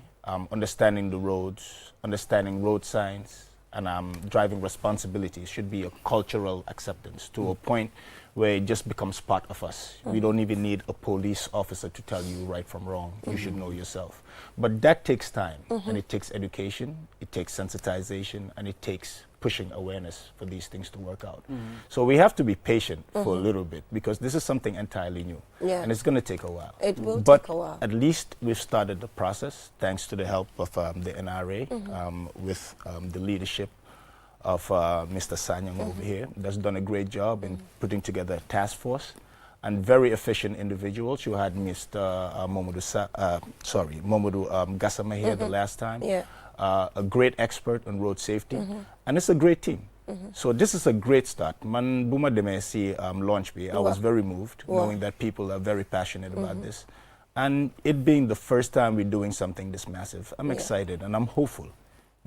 understanding the roads, understanding road signs, and driving responsibilities should be a cultural acceptance to a point where it just becomes part of us. We don't even need a police officer to tell you right from wrong. You should know yourself. But that takes time, and it takes education, it takes sensitization, and it takes pushing awareness for these things to work out. So we have to be patient for a little bit, because this is something entirely new, and it's going to take a while. It will but take a while. At least we've started the process, thanks to the help of the NRA, with the leadership of Mr. Sanyang over here, that's done a great job in putting together a task force, and very efficient individuals. You had Mr. Momodu Gassama here the last time, a great expert on road safety, and it's a great team. So this is a great start. Man buma demesi launch bi, I was very moved knowing that people are very passionate about this, and it being the first time we're doing something this massive. I'm excited and I'm hopeful.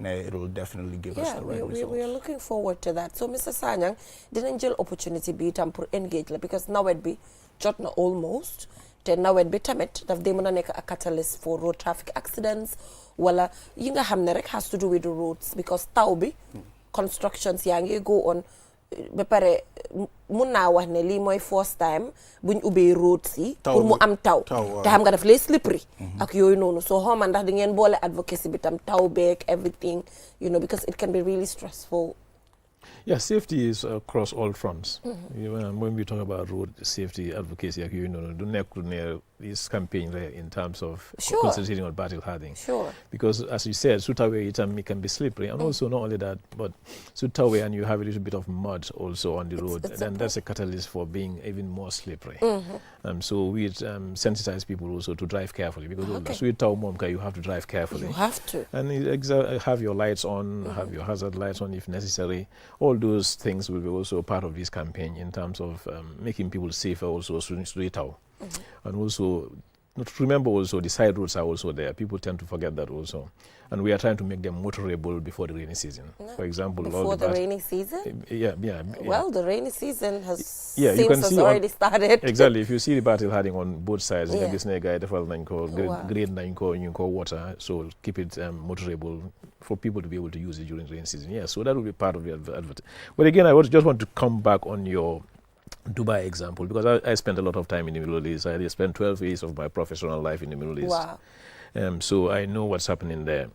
It will definitely give us the right results. We are looking forward to that. So, Mr. Sanyang, didn't jël opportunity bi tam pour engage la, because nawet bi jot na almost, te nawet bi tamit daf dee mën a nekk a catalyst for road traffic accidents, wala yi nga xam ne rek has to do with the roads, because taw bi constructions yaa ngi go on. Ba pare mun naa wax ne lii mooy first time buñ ubbee roads yi pour mu am taw te xam nga daf lay slippery ak yooyu noonu. So xawma ndax di ngeen boole advocacy bi tam taw beeg everything, because it can be really stressful. Yeah, safety is across all fronts. When we talk about road safety advocacy, do near this campaign there in terms of concentrating on battle hardening. Sure. Because as you said, Sutawe it can be slippery, and also not only that, but Sutawe and you have a little bit of mud also on the road, then that's a catalyst for being even more slippery. So we sensitize people also to drive carefully, because you have to drive carefully. You have to. And have your lights on, have your hazard lights on if necessary. All those things will be also part of this campaign in terms of making people safer also. And also remember also the side roads are also there. People tend to forget that also. And we are trying to make them motorable before the rainy season. For example, before the rainy season? Yeah. Well, the rainy season has already started. Exactly. If you see the battle heading on both sides, you can see a guy grade 9 water, so keep it motorable for people to be able to use it during the rainy season. Yeah, so that will be part of the advert. But again, I just want to come back on your Dubai example, because I spent a lot of time in the Middle East. I spent 12 years of my professional life in the Middle East. Wow. So I know what's happening there.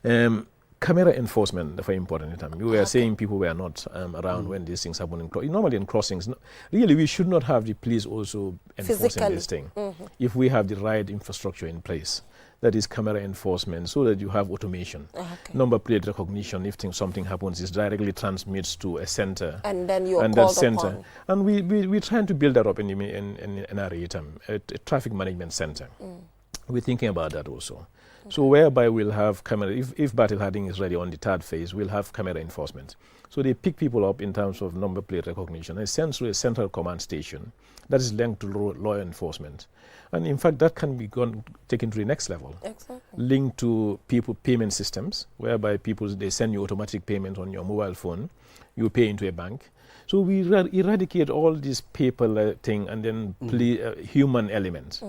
Camera enforcement is very important in time. We were saying people were not around when these things happen. Normally in crossings, really we should not have the police also enforcing this thing. If we have the right infrastructure in place, that is camera enforcement, so that you have automation. Number plate recognition, if something happens, it directly transmits to a center. And then you're called upon. And we're trying to build that up in our a traffic management center. We're thinking about that also. So whereby we'll have camera, if battle hardening is ready on the third phase, we'll have camera enforcement. So they pick people up in terms of number plate recognition and send to a central command station that is linked to law enforcement. And in fact, that can be taken to the next level. Exactly. Linked to people payment systems, whereby they send you automatic payment on your mobile phone, you pay into a bank. So we eradicate all this paper thing and then human element.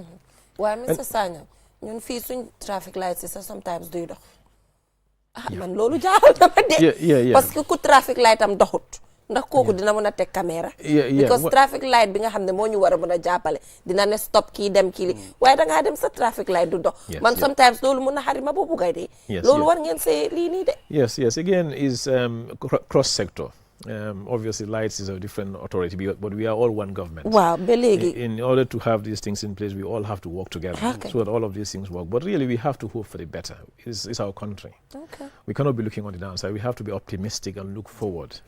Why, Mr. Sanya? ñun fii suñ traffic lights is sometimes duy dox man loolu jaaxal na ma de parce que ku traffic light am doxut ndax kooku dina mën a teg caméra because traffic light bi nga xam ne moo ñu war a mën a jàppale dina ne stop kii dem kii li waaye dangaa dem sa traffic light du dox man sometimes loolu mën na xari ma boobu gay de loolu war ngeen see lii nii de yes again is cross sector. Obviously, lights is a different authority, but we are all one government. Wow, in order to have these things in place, we all have to work together so that all of these things work. But really, we have to hope for the better. It's our country. We cannot be looking on the downside. We have to be optimistic and look forward.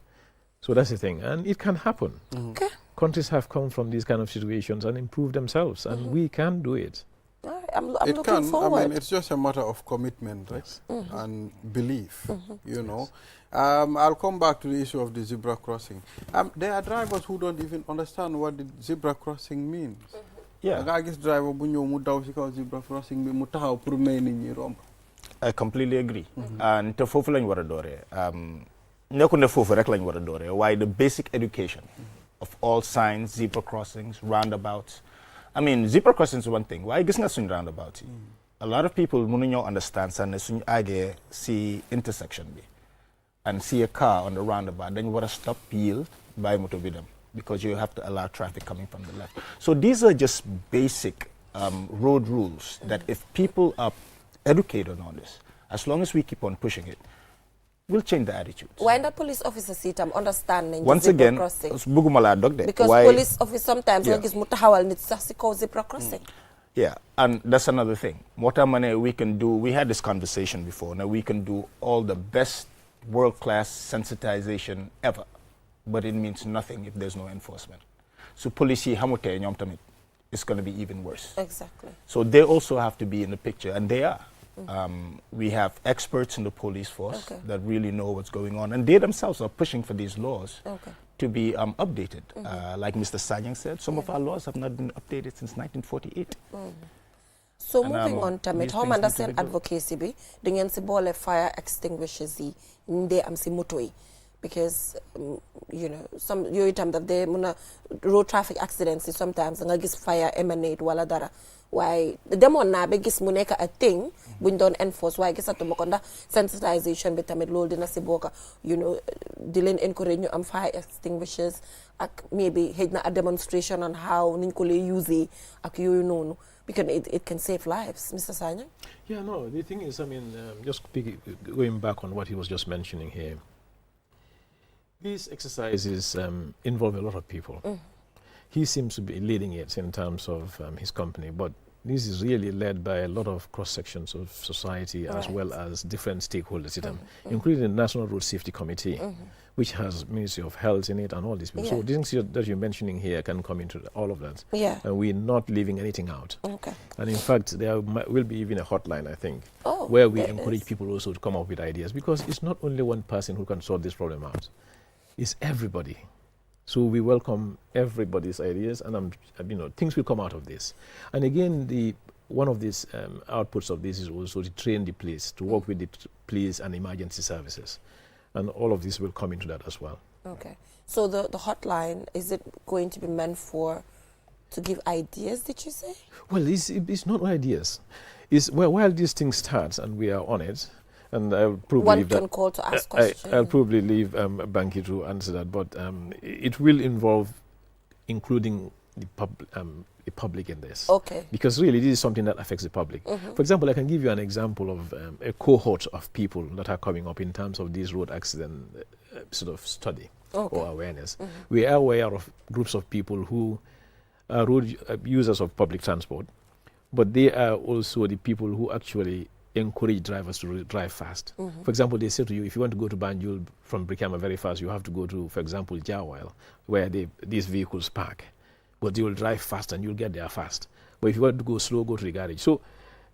So that's the thing. And it can happen. Countries have come from these kind of situations and improved themselves, and we can do it. I'm looking forward. I mean, it's just a matter of commitment, right? And belief, you know. I'll come back to the issue of the zebra crossing. There are drivers who don't even understand what the zebra crossing means. I guess driver bu ñew mu daw ci kaw zebra crossing bi mu taxaw pour may nit ñi romb. I completely agree. And te fofu lañ wara doré. Nekku ne fofu rek lañ wara doré. Why the basic education of all signs, zebra crossings, roundabouts. I mean, zebra crossings is one thing. Why gis nga suñ roundabout? A lot of people mënu understand sa ne suñ agé ci intersection bi. And see a car on the roundabout, then you want to stop, yield, buy motor with them, because you have to allow traffic coming from the left. So these are just basic road rules that if people are educated on this, as long as we keep on pushing it, we'll change the attitudes. Why the police officer see them understanding once zebra again, crossing? Because police officer sometimes zebra crossing. Yeah, and that's another thing. What we can do, we had this conversation before, now we can do all the best world-class sensitization ever, but it means nothing if there's no enforcement. So police hamute ñom tamit is going to be even worse. Exactly. So they also have to be in the picture, and they are. We have experts in the police force that really know what's going on, and they themselves are pushing for these laws to be updated. Like Mr. Sanyang said, some of our laws have not been updated since 1948. So moving on tamit how man da sen advocacy bi da ngeen ci bolé fire extinguishers yi ndé am ci moto yi because you know some yoy tam that they muna road traffic accidents sometimes nga gis fire emanate wala dara why demon na be gis mu nek a thing buñ doon enforce why gisatuma ko ndax sensitization bi tamit lool dina ci boka you know di len encourage ñu am fire extinguishers ak maybe hejna a demonstration on how niñ ko lay use ak yoy nonu because it can save lives. Mr. Sanya? Yeah, no, the thing is, I mean, just going back on what he was just mentioning here, these exercises involve a lot of people. He seems to be leading it in terms of his company, but this is really led by a lot of cross-sections of society as well as different stakeholders, including the National Road Safety Committee, which has Ministry of Health in it and all these people. So things that you're mentioning here can come into all of that. And we're not leaving anything out. And in fact, there will be even a hotline, I think, where we encourage people also to come up with ideas, because it's not only one person who can sort this problem out. It's everybody. So we welcome everybody's ideas, and things will come out of this. And again, one of these outputs of this is also to train the police, to work with the police and emergency services. And all of this will come into that as well. Okay. So the hotline, is it going to be meant to give ideas, did you say? Well, it's not ideas. While these things start and we are on it, and I'll probably one can call to ask questions. I'll probably leave Banky to answer that, but it will involve including the public in this. Okay. Because really, this is something that affects the public. For example, I can give you an example of a cohort of people that are coming up in terms of this road accident sort of study or awareness. We are aware of groups of people who are road users of public transport, but they are also the people who actually encourage drivers to drive fast. For example, they say to you, if you want to go to Banjul from Brikama very fast, you have to go to, for example, Jawal, where these vehicles park. But they will drive fast and you'll get there fast. But if you want to go slow, go to the garage. So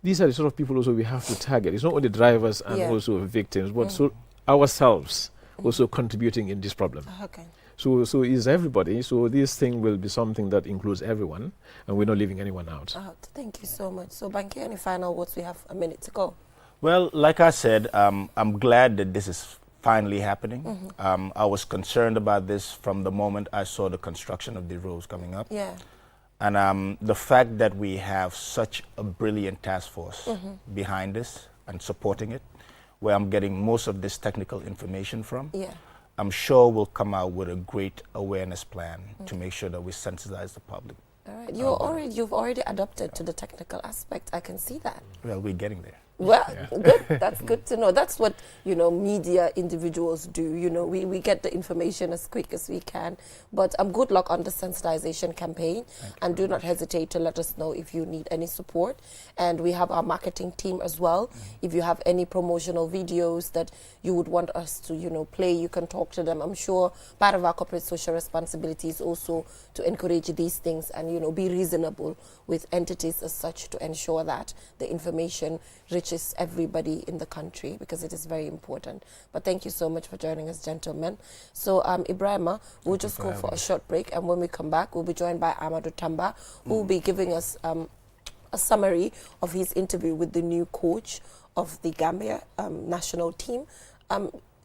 these are the sort of people also we have to target. It's not only drivers and also victims, but so ourselves also contributing in this problem. Okay. So is everybody. So this thing will be something that includes everyone, and we're not leaving anyone out. Thank you so much. So Banky, any final words? We have a minute to go. Well, like I said, I'm glad that this is finally happening. I was concerned about this from the moment I saw the construction of the roads coming up. Yeah. And the fact that we have such a brilliant task force behind this and supporting it, where I'm getting most of this technical information from, I'm sure we'll come out with a great awareness plan to make sure that we sensitize the public. All right. You've already adopted to the technical aspect. I can see that. Well, we're getting there. Well, good. That's good to know. That's what, media individuals do. We get the information as quick as we can. But good luck on the sensitization campaign. And do not hesitate to let us know if you need any support. And we have our marketing team as well. If you have any promotional videos that you would want us to, play, you can talk to them. I'm sure part of our corporate social responsibility is also to encourage these things and, be reasonable with entities as such to ensure that the information reaches everybody in the country, because it is very important. But thank you so much for joining us, gentlemen. So Ibrahima, we'll just go for a short break, and when we come back, we'll be joined by Amadou Tamba, who will be giving us a summary of his interview with the new coach of the Gambia national team.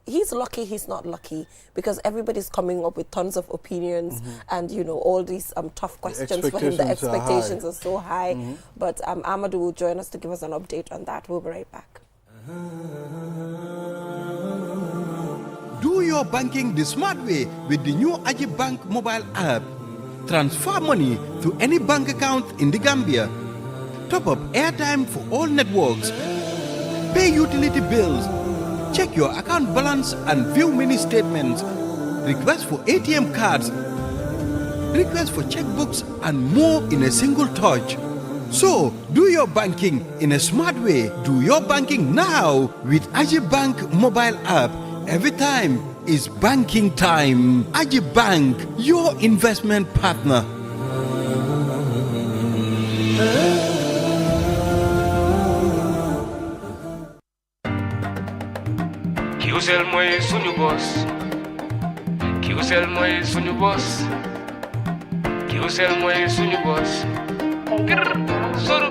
He's lucky he's not lucky, because everybody's coming up with tons of opinions and, all these tough questions for him. The expectations are so high. But Amadou will join us to give us an update on that. We'll be right back. Do your banking the smart way with the new Aji Bank mobile app. Transfer money to any bank account in the Gambia. Top up airtime for all networks. Pay utility bills. Check your account balance and view mini statements. Request for ATM cards. Request for checkbooks and more in a single touch. So, do your banking in a smart way. Do your banking now with Aji Bank mobile app. Every time is banking time. Aji Bank, your investment partner. Qcell mooy suñu boss. Qcell mooy suñu boss. Qcell mooy suñu boss. Soro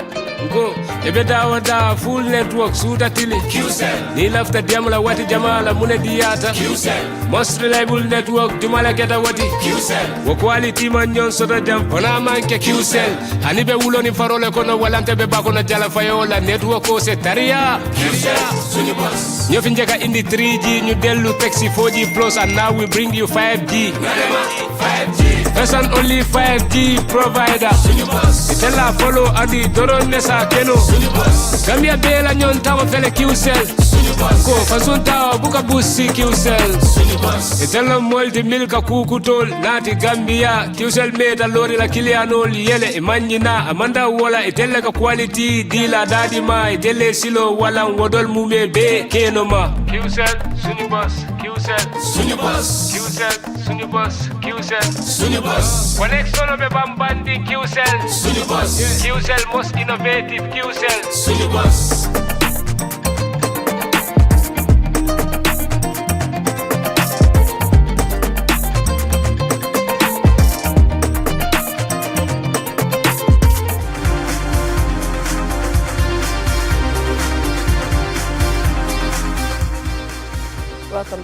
go ebe dawa full network suta tili Qcell ni lafta demla wati jamala mune diata Qcell most reliable network jumala keta wati Qcell wo quality man nyon soto jam ona manke Qcell hani be wuloni farole kono walante be bakono jala fayola network ko se taria Qcell suñu boss ñu fi njeka indi 3G ñu delu taxi 4G plus, and now we bring you 5G 5G first and only 5G provider suñu boss itela follow adi doron nesa keno Gambia bela nyon tawo fele Qcell ko fasunta buka busi Qcell itela molti milka kukutol nati Gambia Qcell meta lori la kilianol yele imanyina amanda wala itela ka quality dila dadi ma itele silo wala wodol mume be keno ma Qcell suñu boss Qcell suñu boss Qcell suñu boss Qcell suñu boss connection be bambandi Qcell suñu boss Qcell most innovative Qcell suñu boss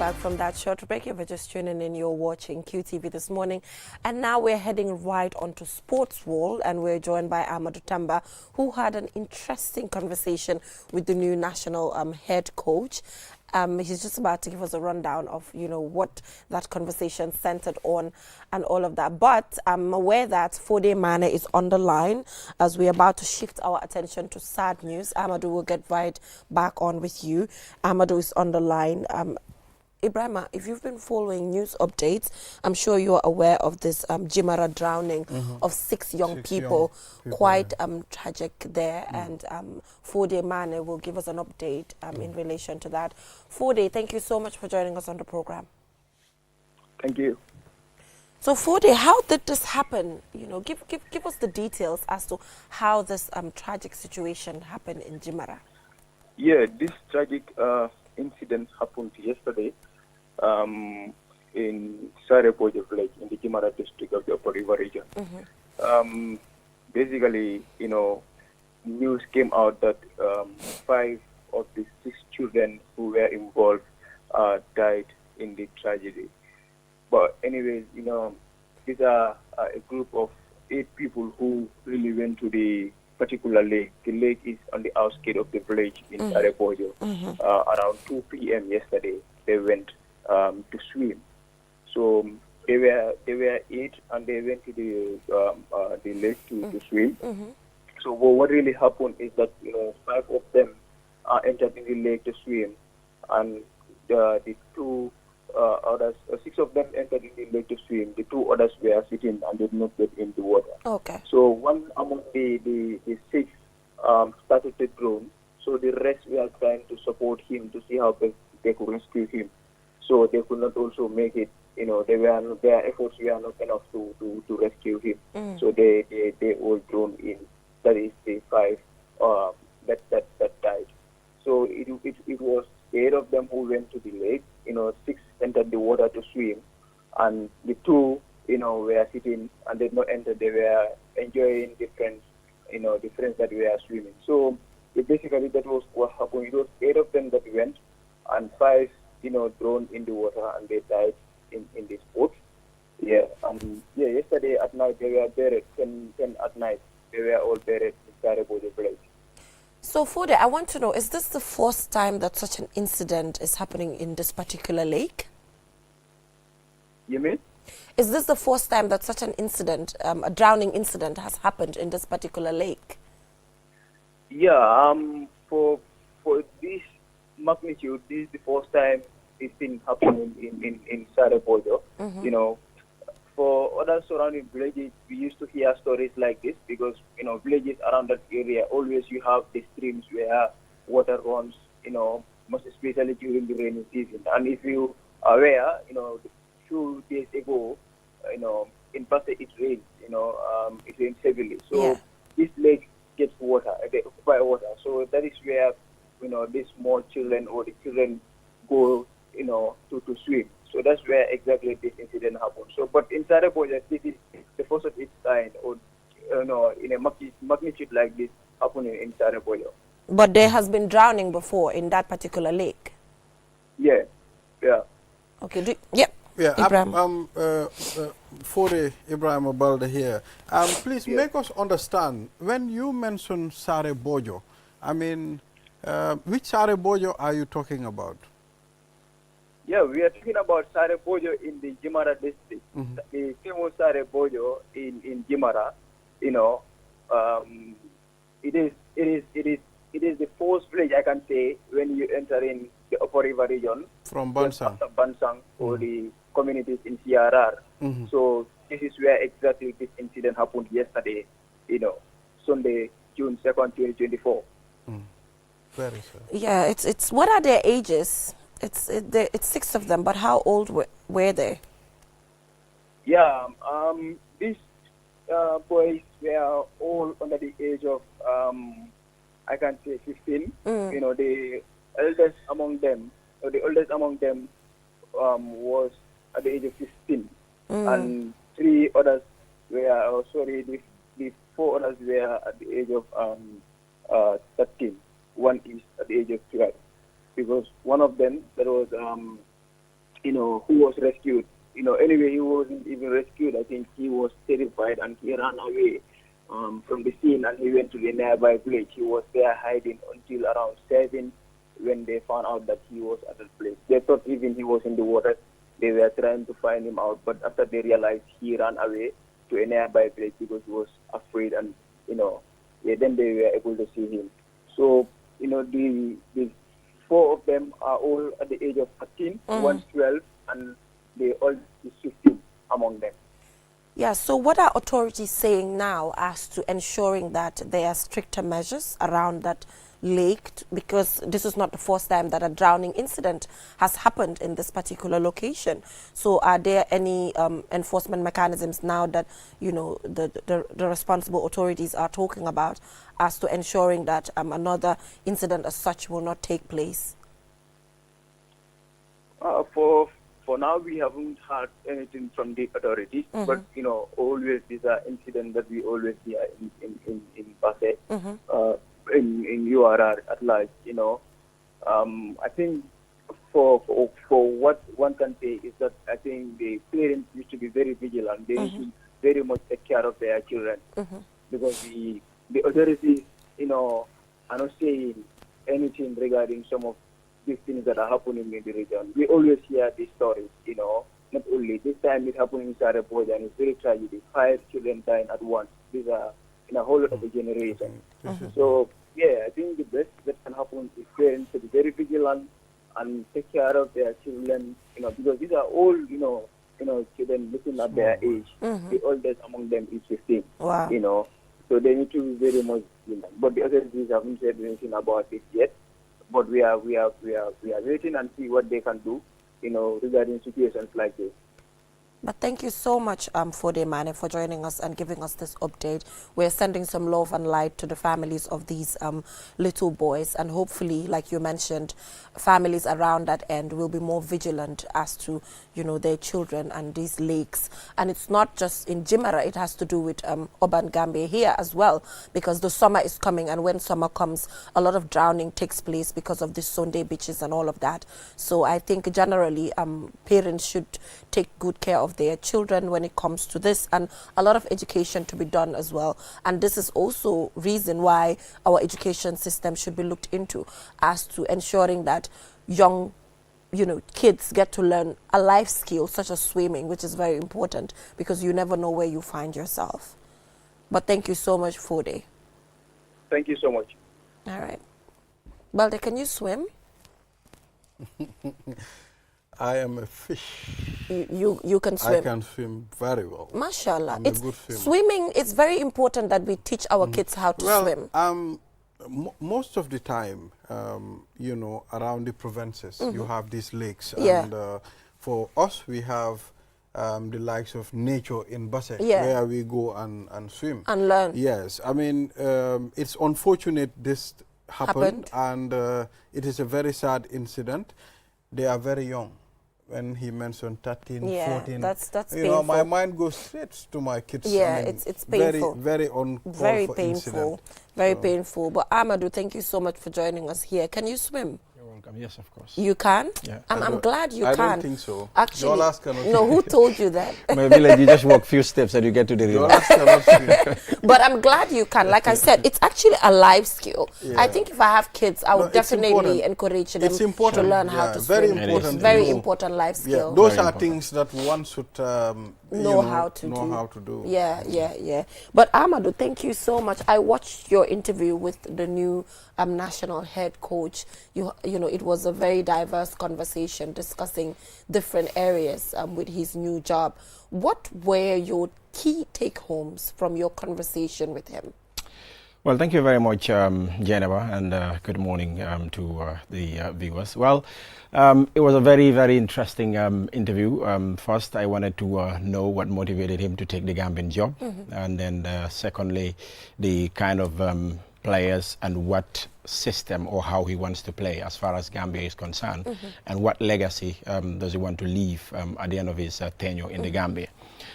back from that short break. If you're just tuning in, you're watching QTV this morning. And now we're heading right onto Sports World, and we're joined by Amadou Tamba, who had an interesting conversation with the new national head coach. He's just about to give us a rundown of, what that conversation centered on and all of that. But I'm aware that Fode Mane is on the line as we're about to shift our attention to sad news. Amadou will get right back on with you. Amadou is on the line. Ibrahima, if you've been following news updates, I'm sure you're aware of this Jimara drowning of six young people. Quite tragic there. And Fode Mane will give us an update in relation to that. Fode, thank you so much for joining us on the program. Thank you. So Fode, how did this happen? Give us the details as to how this tragic situation happened in Jimara. Yeah, this tragic incident happened yesterday in Sarepojo village in the Jimara district of the Upper River region. Basically, news came out that 5 of the 6 children who were involved died in the tragedy. But anyways, these are a group of 8 people who really went to the particular lake. The lake is on the outskirts of the village in Sarepojo. Around 2 p.m. yesterday, they went to swim. So they were 8 and they went to the lake to swim. So what really happened is that 5 of them entered in the lake to swim, and the 2 others, 6 of them entered in the lake to swim. The 2 others were sitting and did not get in the water. Okay. So one among the 6 started to drown. So the rest were trying to support him to see how they could rescue him. So they could not also make it. Their efforts were not enough to rescue him. So they all drowned in. That is the 5 that died. So it was 8 of them who went to the lake. 6 entered the water to swim, and the 2 were sitting and did not enter. They were enjoying the friends that were swimming. So basically that was what happened. It was 8 of them that went, and 5 drowned in the water, and they died in this boat. Yesterday at night they were buried. 10 at night they were all buried in Sarepojo village. So Fode, I want to know, is this the first time that such an incident is happening in this particular lake? You mean? Is this the first time that such an incident, a drowning incident, has happened in this particular lake? Yeah, for this magnitude, this is the first time it's been happening in Sarepojo. For other surrounding villages, we used to hear stories like this because, villages around that area, always you have the streams where water runs, most especially during the rainy season. And if you are aware, 2 days ago, in Pasay it rains, it rains heavily. So this lake gets water, they occupy water. So that is where, these small children or the children go, to swim. So that's where exactly this incident happened. So, but in Sarepojo, this is the first of its kind, or in a magnitude like this happening in Sarepojo. But there has been drowning before in that particular lake. Yeah. Okay. Ibrahim. Fode Ibrahim Balde here. Please make us understand, when you mention Sarepojo, I mean, which Sarepojo are you talking about? Yeah, we are talking about Sarepojo in the Jimara district. The famous Sarepojo in Jimara, it is the first village, I can say, when you enter in the Upper River region from Bansang, or the communities in CRR. So this is where exactly this incident happened yesterday, Sunday, June 2nd, 2024. Very sad. Yeah, it's what are their ages? It's 6 of them, but how old were they? Yeah, these boys were all under the age of, I can say 15. The eldest among them, was at the age of 15. And 3 others were, the 4 others were at the age of 13. One is at the age of 12. Because one of them, that was who was rescued. Anyway, he wasn't even rescued. I think he was terrified and he ran away from the scene and he went to the nearby village. He was there hiding until around 7 when they found out that he was at the place. They thought even he was in the water. They were trying to find him out, but after they realized he ran away to a nearby village because he was afraid, and then they were able to see him. So the 4 of them are all at the age of 13, one's 12, and they all is 15 among them. Yeah, so what are authorities saying now as to ensuring that there are stricter measures around that lake? Because this is not the first time that a drowning incident has happened in this particular location. So are there any enforcement mechanisms now that, the responsible authorities are talking about as to ensuring that another incident as such will not take place? For now, we haven't heard anything from the authorities, but always these are incidents that we always hear in Basse, in URR at large. I think for what one can say is that I think the parents used to be very vigilant. They used to very much take care of their children because the authorities, are not saying anything regarding some of these things that are happening in the region. We always hear these stories, not only this time it happened in Sarajevo, and it's very tragic. 5 children dying at once. These are in a whole lot of a generation. So, yeah, I think the best that can happen is parents to be very vigilant and take care of their children, because these are all, children looking at their age. The oldest among them is 15. Wow. So they need to be very much vigilant. But the authorities haven't said anything about it yet. But we are waiting and see what they can do, regarding situations like this. But thank you so much, Fode Mane, for joining us and giving us this update. We're sending some love and light to the families of these little boys, and hopefully, like you mentioned, families around that end will be more vigilant as to, their children and these lakes. And it's not just in Jimara, it has to do with urban Gambia here as well, because the summer is coming, and when summer comes, a lot of drowning takes place because of the Sunday beaches and all of that. So I think generally parents should take good care of their children when it comes to this, and a lot of education to be done as well. And this is also reason why our education system should be looked into as to ensuring that young kids get to learn a life skill such as swimming, which is very important because you never know where you find yourself. But thank you so much, Fode. Thank you so much. All right. Balde, can you swim? I am a fish. You can swim? I can swim very well. Mashallah. I'm a good swimmer. Swimming, it's very important that we teach our kids how to swim. Most of the time, around the provinces, you have these lakes. Yeah. And for us, we have the likes of nature in Basse, Yeah. where we go and swim. And learn. Yes. I mean, it's unfortunate this happened. And it is a very sad incident. They are very young. When he mentioned 13, 14, that's painful. My mind goes straight to my kids. Yeah, I mean, it's painful. Very uncalled very for painful. incident. Very painful. But Amadou, thank you so much for joining us here. Can you swim? You're welcome. Yes, of course. You can? Yeah. I'm glad you I can. don't think so. Actually, Jolas cannot no, who told you that? Maybe like you just walk few steps and you get to the river. Jolas cannot swim. But I'm glad you can. Like I said, it's actually a life skill. Yeah. I think if I have kids, I would it's definitely important. encourage them It's important. to learn how to Very swim. important. It's very to know. important life Yeah, skill. those Very are important. things that one should Know how to do. Yeah. But Amadou, thank you so much. I watched your interview with the new national head coach. It was a very diverse conversation discussing different areas with his new job. What were your key take-homes from your conversation with him? Well, thank you very much, Geneva, and good morning to the viewers. Well, it was a very, very interesting interview. First, I wanted to know what motivated him to take the Gambian job, and then secondly, the kind of players and what system or how he wants to play as far as Gambia is concerned, and what legacy does he want to leave at the end of his tenure in the Gambia.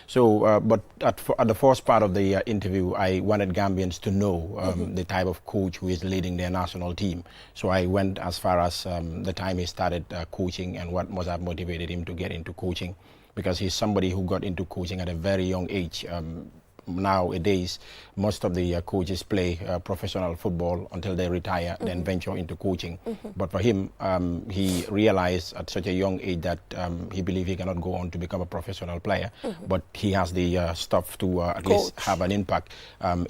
So, but at the first part of the interview, I wanted Gambians to know the type of coach who is leading their national team. So I went as far as the time he started coaching and what must have motivated him to get into coaching, because he's somebody who got into coaching at a very young age. Nowadays, most of the coaches play professional football until they retire, then venture into coaching. But for him, he realized at such a young age that he believed he cannot go on to become a professional player, but he has the stuff to at least have an impact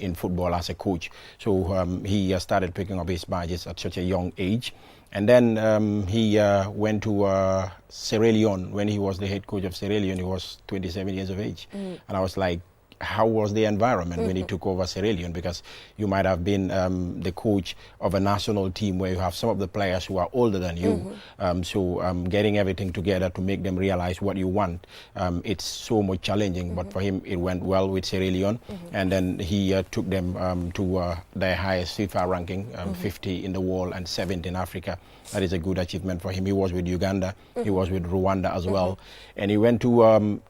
in football as a coach. So he started picking up his badges at such a young age. And then he went to Sierra Leone. When he was the head coach of Sierra Leone, he was 27 years of age. And I was like, how was the environment when he took over Sierra Leone? Because you might have been the coach of a national team where you have some of the players who are older than you. So getting everything together to make them realize what you want, it's so much challenging. But for him, it went well with Sierra Leone. And then he took them to their highest FIFA ranking, 50 in the world and 7th in Africa. That is a good achievement for him. He was with Uganda, he was with Rwanda as well. And he went to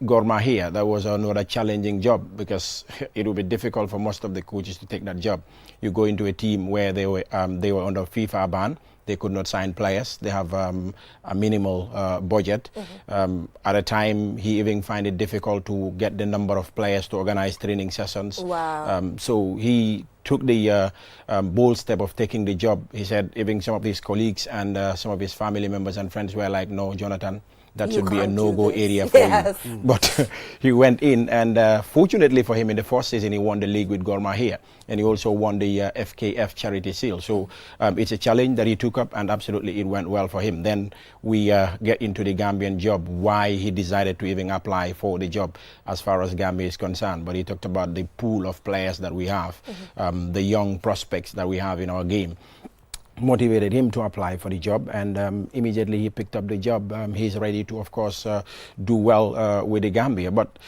Gor Mahia. That was another challenging job, because it would be difficult for most of the coaches to take that job. You go into a team where they were under FIFA ban. They could not sign players. They have a minimal budget. At a time, he even find it difficult to get the number of players to organize training sessions. Wow. So he took the bold step of taking the job. He said even some of his colleagues and some of his family members and friends were like, no, Jonathan, that should be a no-go area for you. But he went in, and fortunately for him, in the first season, he won the league with Gor Mahia, and he also won the FKF Charity Seal. So it's a challenge that he took up, and absolutely it went well for him. Then we get into the Gambian job, why he decided to even apply for the job as far as Gambia is concerned. But he talked about the pool of players that we have, the young prospects that we have in our game. Motivated him to apply for the job, and immediately he picked up the job. He's ready to, of course, do well with the Gambia. But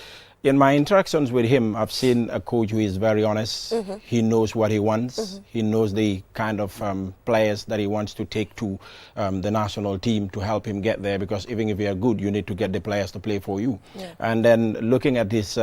in my interactions with him, I've seen a coach who is very honest. He knows what he wants. He knows the kind of players that he wants to take to the national team to help him get there, because even if you are good, you need to get the players to play for you. And then looking at this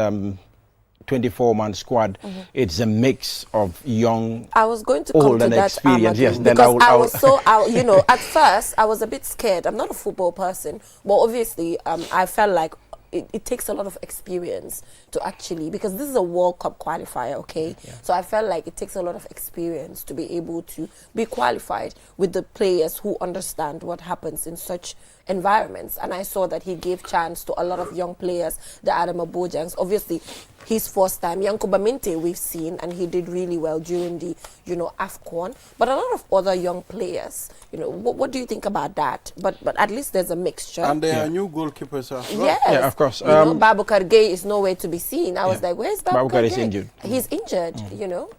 24-man squad, it's a mix of young, I was going to old come to and that, experienced. Yes, then because I was so, you know, at first I was a bit scared. I'm not a football person, but obviously I felt like it takes a lot of experience to actually, because this is a World Cup qualifier, okay? So I felt like it takes a lot of experience to be able to be qualified with the players who understand what happens in such environments. And I saw that he gave chance to a lot of young players, the Adama Bojangs. Obviously, his first time, Yankuba Minte, we've seen, and he did really well during the, you know, AFCON. But a lot of other young players, you know, what do you think about that? But at least there's a mixture. And there are new goalkeepers as well. Yes. Yeah, of course. You know, Babukar Gay is nowhere to be seen. I was like, where's Babukar Gay? is injured. He's injured, you know.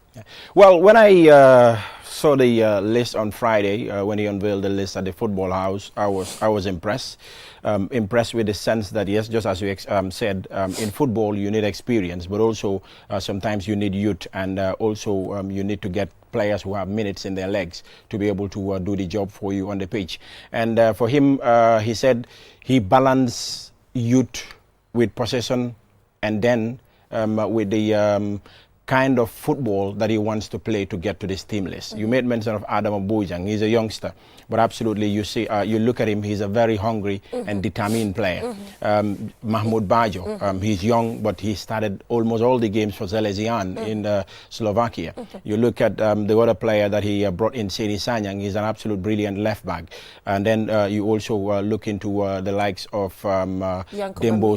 Well, when I saw the list on Friday, when he unveiled the list at the football house, I was impressed. Impressed with the sense that, yes, just as you said, in football you need experience, but also sometimes you need youth, and also you need to get players who have minutes in their legs to be able to do the job for you on the pitch. And for him, he said he balanced youth with possession, and then with the kind of football that he wants to play to get to this team list. You made mention of Adama Bojang. He's a youngster, but absolutely you see, you look at him, he's a very hungry and determined player. Mahmoud Bajo, he's young, but he started almost all the games for Zelezian in Slovakia. You look at the other player that he brought in, Seri Sanyang, he's an absolute brilliant left back. And then you also look into the likes of Dembo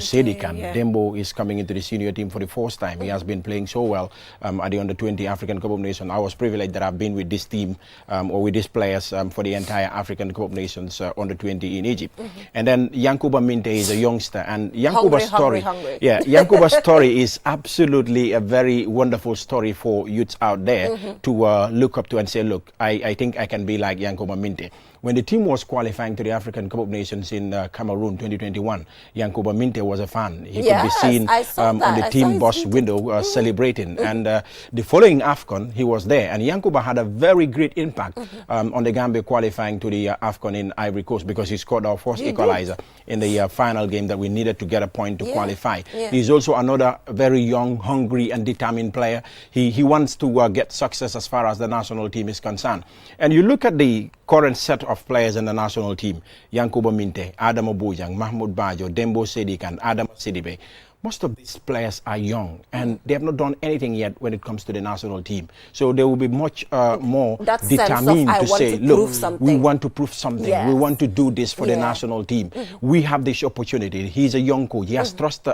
Sedikan. Yeah. Dembo is coming into the senior team for the first time. He has been playing so well at the Under-20 African Cup of Nations. I was privileged that I've been with this team or with these players for the entire African Cup of Nations Under-20 in Egypt. And then Yankuba Minte is a youngster, and Yankuba's story, yeah, Yankuba's story is absolutely a very wonderful story for youths out there to look up to and say, look, I think I can be like Yankuba Minte. When the team was qualifying to the African Cup of Nations in Cameroon 2021, Yankuba Minte was a fan. He could be seen on the team bus window celebrating. And the following AFCON, he was there. And Yankuba had a very great impact on the Gambia qualifying to the AFCON in Ivory Coast, because he scored our first equalizer in the final game that we needed to get a point to qualify. He's also another very young, hungry and determined player. He wants to get success as far as the national team is concerned. And you look at the current set of players in the national team: Yankuba Minte, Adama Bojang, Mahmoud Bajo, Dembo Sedik and Adam Sidibe. Most of these players are young and they have not done anything yet when it comes to the national team. So they will be much more determined to say, look, we want to prove something. Yes. We want to do this for the national team. We have this opportunity. He's a young coach. He has trust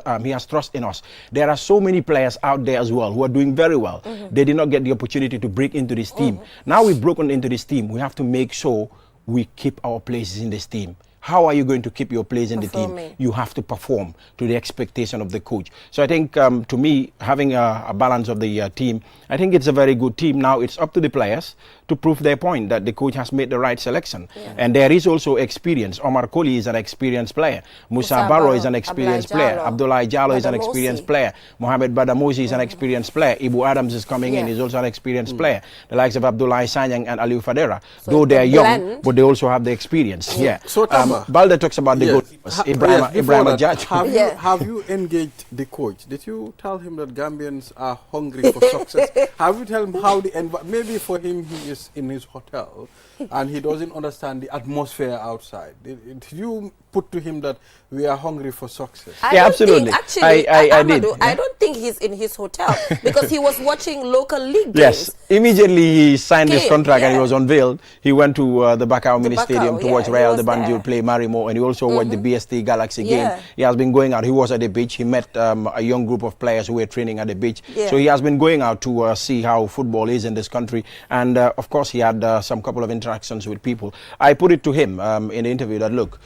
in us. There are so many players out there as well who are doing very well. They did not get the opportunity to break into this team. Now we've broken into this team. We have to make sure we keep our places in this team. How are you going to keep your place in the team? You have to perform to the expectation of the coach. So I think, to me, having a balance of the team, I think it's a very good team. Now it's up to the players to prove their point that the coach has made the right selection. And there is also experience. Omar Koli is an experienced player. Musa Barrow is an experienced player. Abdullah Jallo is an experienced player. Mohamed Badamosi is an experienced player. Ibu Adams is coming in. He's also an experienced player. The likes of Abdullah Sanyang and Aliou Fadera. So though they're young, but they also have the experience. So Balde talks about the goalkeepers. Ibrahim Judge. Have you engaged the coach? Did you tell him that Gambians are hungry for success? Have you tell him how maybe for him he is in his hotel and he doesn't understand the atmosphere outside? Did you put to him that we are hungry for success? Absolutely. Actually, I did. I don't think he's in his hotel because he was watching local league games. Yes, immediately he signed his contract and he was unveiled. He went to the Bakau Mini Stadium to watch Real de Banjul play Marimo, and he also watched the BST Galaxy game. He has been going out. He was at the beach. He met a young group of players who were training at the beach. So he has been going out to see how football is in this country. And of course, he had some couple of interactions with people. I put it to him in the interview that, look,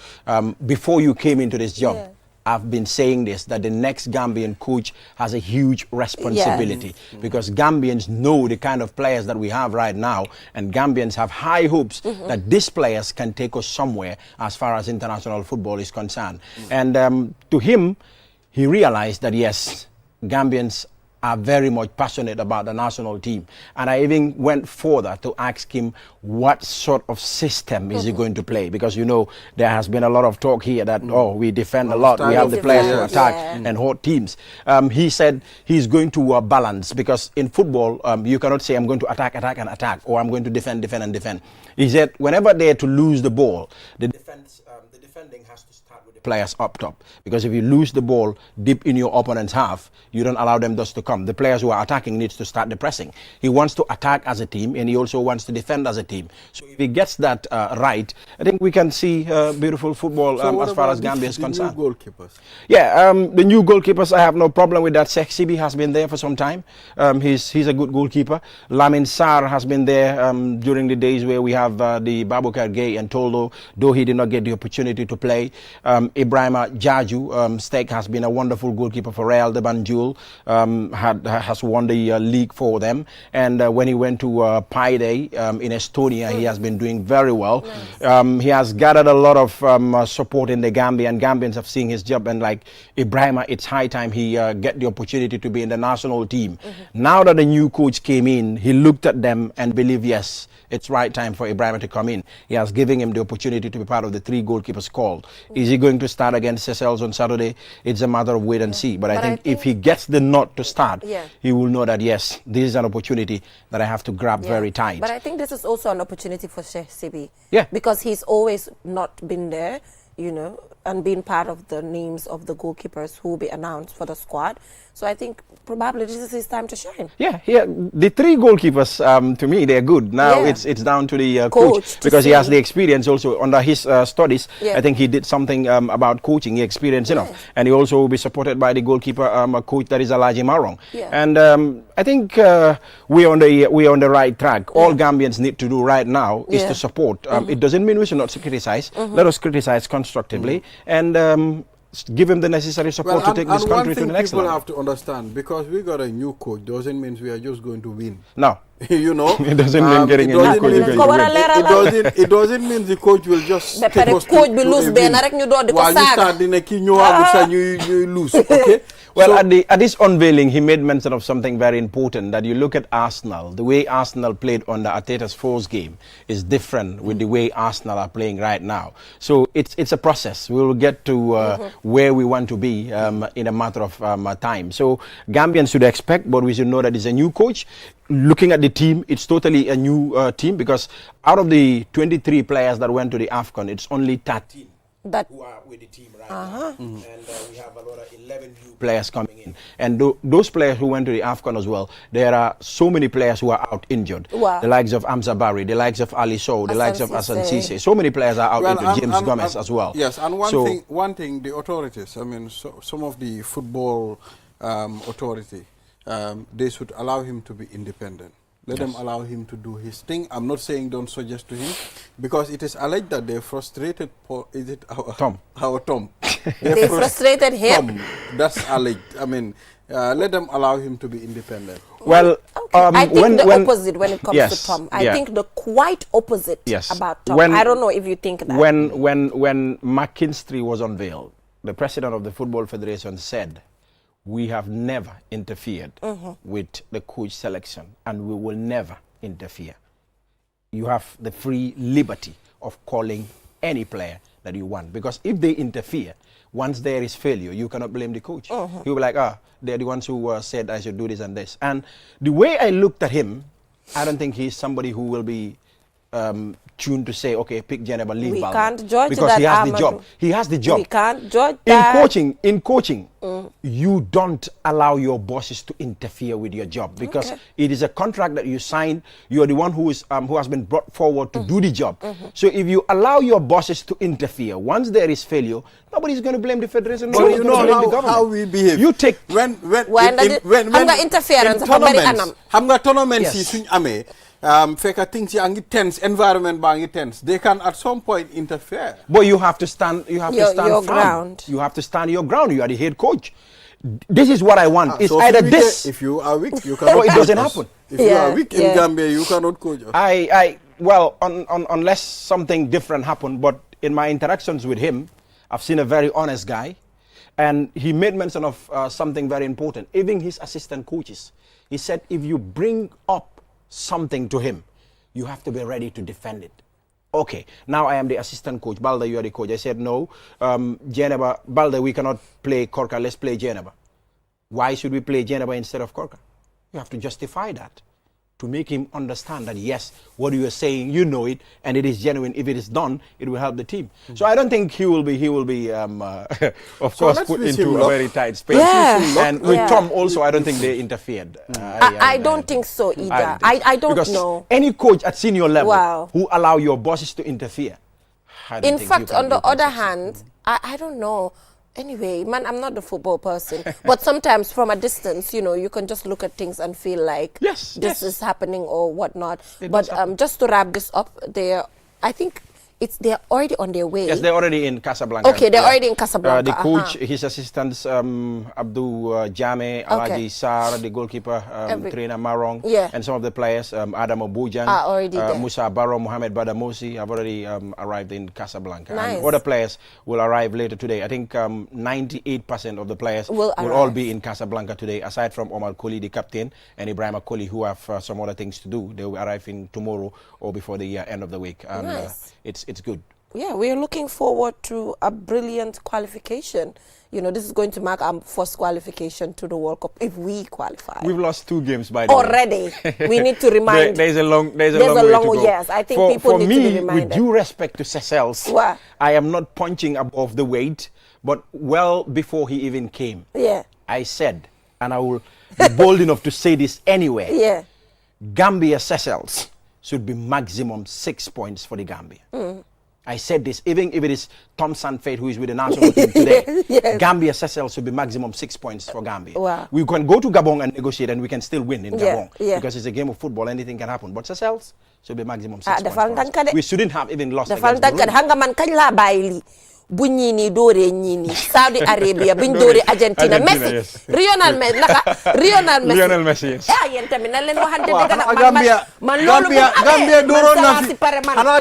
before you came into this job, I've been saying this, that the next Gambian coach has a huge responsibility because Gambians know the kind of players that we have right now, and Gambians have high hopes that these players can take us somewhere as far as international football is concerned. And to him, he realized that, yes, Gambians are very much passionate about the national team. And I even went further to ask him what sort of system is he going to play, because you know there has been a lot of talk here that we defend a lot, we have the players to attack and hold teams. He said he's going to balance, because in football you cannot say I'm going to attack or I'm going to defend. He said whenever they're to lose the ball, the defending has to start with the players up top, because if you lose the ball deep in your opponent's half, you don't allow them just to come. The players who are attacking needs to start the pressing. He wants to attack as a team, and he also wants to defend as a team. So if he gets that right, I think we can see beautiful football as far as Gambia is concerned. New goalkeepers? Yeah, the new goalkeepers, I have no problem with that. Sheikh Sibi has been there for some time. He's a good goalkeeper. Lamin Sarr has been there during the days where we have the Babukar Gay and Toldo, though he did not get the opportunity to play. Ibrahima Jaju, Steak has been a wonderful goalkeeper for Real de Banjul. Has won the league for them, and when he went to Pi Day in Estonia, he has been doing very well. He has gathered a lot of support in the Gambia, and Gambians have seen his job, and like Ibrahima, it's high time he get the opportunity to be in the national team. Now that the new coach came in, he looked at them and believed, yes, it's right time for Ibrahima to come in. He has given him the opportunity to be part of the 3 goalkeepers call. Is he going to start against Seychelles on Saturday? It's a matter of wait and see. But I think if he gets the nod to start, he will know that, yes, this is an opportunity that I have to grab very tight. But I think this is also an opportunity for Sheikh Sibi. Yeah. Because he's always not been there, you know, and been part of the names of the goalkeepers who will be announced for the squad. So I think probably this is his time to shine. Yeah, the 3 goalkeepers, to me, they're good. Now it's down to the coach because he has the experience also under his studies. I think he did something about coaching. He experienced enough, and he also will be supported by the goalkeeper a coach that is Alaji Marong. And I think we're on the right track. All Gambians need to do right now is to support. It doesn't mean we should not criticize. Let us criticize constructively, and give him the necessary support to take this country to the next level. People have to understand, because we got a new coach doesn't mean we are just going to win. No. You know, it doesn't mean getting a new coach. It doesn't mean the coach will just take us to a win. While you start in a you lose. Okay. Well, at this unveiling, he made mention of something very important, that you look at Arsenal. The way Arsenal played on the Arteta's first game is different with the way Arsenal are playing right now. So it's a process. We will get to where we want to be in a matter of time. So Gambians should expect, but we should know that it's a new coach. Looking at the team, it's totally a new team, because out of the 23 players that went to the AFCON, it's only 13 who are with the team right now. And we have a lot of 11 new players coming in. And those players who went to the AFCON as well, there are so many players who are out injured. Wow. The likes of Amza Barry, the likes of Ali Sow, the likes of Hassan Cisse. So many players are out injured. James Gomez as well. Yes, and one thing, the authorities, I mean, some of the football authority, they should allow him to be independent. Let them allow him to do his thing. I'm not saying don't suggest to him, because it is alleged that they frustrated is it our Tom? Our Tom. They frustrated him. Tom. That's alleged. I mean, let them allow him to be independent. Well, I think the opposite when it comes to Tom. I think the quite opposite about Tom. I don't know if you think that. When McKinstry was unveiled, the president of the Football Federation said, "We have never interfered with the coach selection, and we will never interfere. You have the free liberty of calling any player that you want, because if they interfere, once there is failure, you cannot blame the coach. You'll be like, they're the ones who said I should do this and this." And the way I looked at him, I don't think he's somebody who will be tuned to say, okay, pick Geneva, leave We Balmer. can't judge because that, he has the job. He has the job. We can't judge that. In coaching, you don't allow your bosses to interfere with your job, because it is a contract that you signed. You're the one who has been brought forward to do the job. So if you allow your bosses to interfere, once there is failure, nobody's going to blame the federation. But you know how we behave. You take when interference. Feka things are tense, environment being tense. They can at some point interfere. But you have to stand. You have to stand your firm. ground. You have to stand your ground. You are the head coach. This is what I want. It's so either this. If you are weak, you cannot. It doesn't happen. If you are weak in Gambia, you cannot coach us. Well, unless something different happened. But in my interactions with him, I've seen a very honest guy, and he made mention of something very important. Even his assistant coaches, he said, if you bring up something to him, you have to be ready to defend it. Okay, now I am the assistant coach. Balda, you are the coach. I said, no, Geneva, Balda, we cannot play Korka. Let's play Geneva. Why should we play Geneva instead of Korka? You have to justify that to make him understand that, yes, what you are saying, you know it, and it is genuine. If it is done, it will help the team. So I don't think he will be, of course, put into a very tight space. And with Tom also, I don't think they interfered. I don't think so either. I don't know. Any coach at senior level who allow your bosses to interfere. In fact, on the other hand, I don't know. Anyway, man, I'm not a football person, but sometimes from a distance, you know, you can just look at things and feel like this is happening or whatnot. But just to wrap this up, I think they're already on their way. Yes, they're already in Casablanca. Okay, they're already in Casablanca. The coach, his assistants, Abdul Jame, Alaji Sar, the goalkeeper, trainer Marong, and some of the players, Adam Obujan, Musa Barrow, Mohamed Badamosi, have already arrived in Casablanca. Nice. And other players will arrive later today. I think 98% of the players will all be in Casablanca today, aside from Omar Koli, the captain, and Ibrahim Akoli, who have some other things to do. They will arrive in tomorrow or before the end of the week. And nice. It's good. Yeah, we're looking forward to a brilliant qualification. You know, this is going to mark our first qualification to the World Cup if we qualify. We've lost 2 games by the way. Already. We need to remind. There's a long way to go. Yes, I think people need to be reminded. With due respect to Seychelles, I am not punching above the weight, but well before he even came, I said, and I will be bold enough to say this anywhere, Gambia Seychelles should be maximum 6 points for the Gambia. I said this, even if it is Tom Sanfate, who is with the national team today, Gambia Seychelles should be maximum 6 points for Gambia. Wow. We can go to Gabon and negotiate, and we can still win in Gabon because it's a game of football, anything can happen. But Seychelles should be maximum 6 points for us. We shouldn't have even lost against Burundi. bu ñii nii dooree ñii nii Saudi Arabia buñ dooree Argentina Messi Lionel Messi yéen tamit na leen waxante dëgg nag man loolu Gambia dooroon na fi xanaa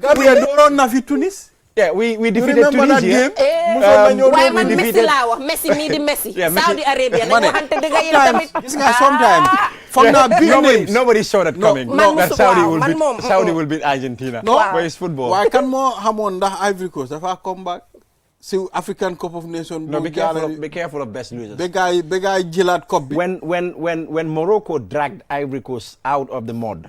Gambia dooroon na fi Tunis. Yeah, we defeated Tunisia. Waaye man Messi laa wax Messi nii di Messi. Saudi Arabia nañ waxante dëgg yéen tamit. Gis nga sometimes foog naa big names. Nobody saw that coming. That Saudi will beat Argentina. No, but it's football. Waaye kan moo xamoon ndax Ivory Coast dafa come back si African Cup of Nations. No, be careful of best losers. Be guy jëlaat cup bi. When Morocco dragged Ivory Coast out of the mud,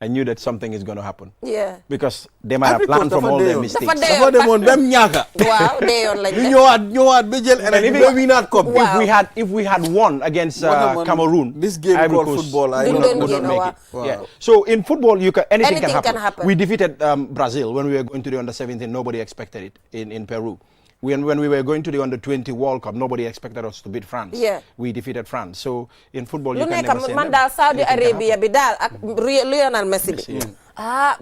I knew that something is going to happen. Yeah. Because they might have learned from all their mistakes. dafa demoon ba mu ñàkk. Waaw deyoon lañ def. ñëwaat ba jël ba winaat cup bi. If we had won against Cameroon, this game called football, I would not make it. Wow. Yeah. So in football, anything can happen. We defeated Brazil when we were going to the under-17. Nobody expected it in Peru. When we were going to the under-20 World Cup, nobody expected us to beat France. Yeah. We defeated France. So in football, you can never say man daal Saudi Arabia bi daal ak Lionel Messi bi.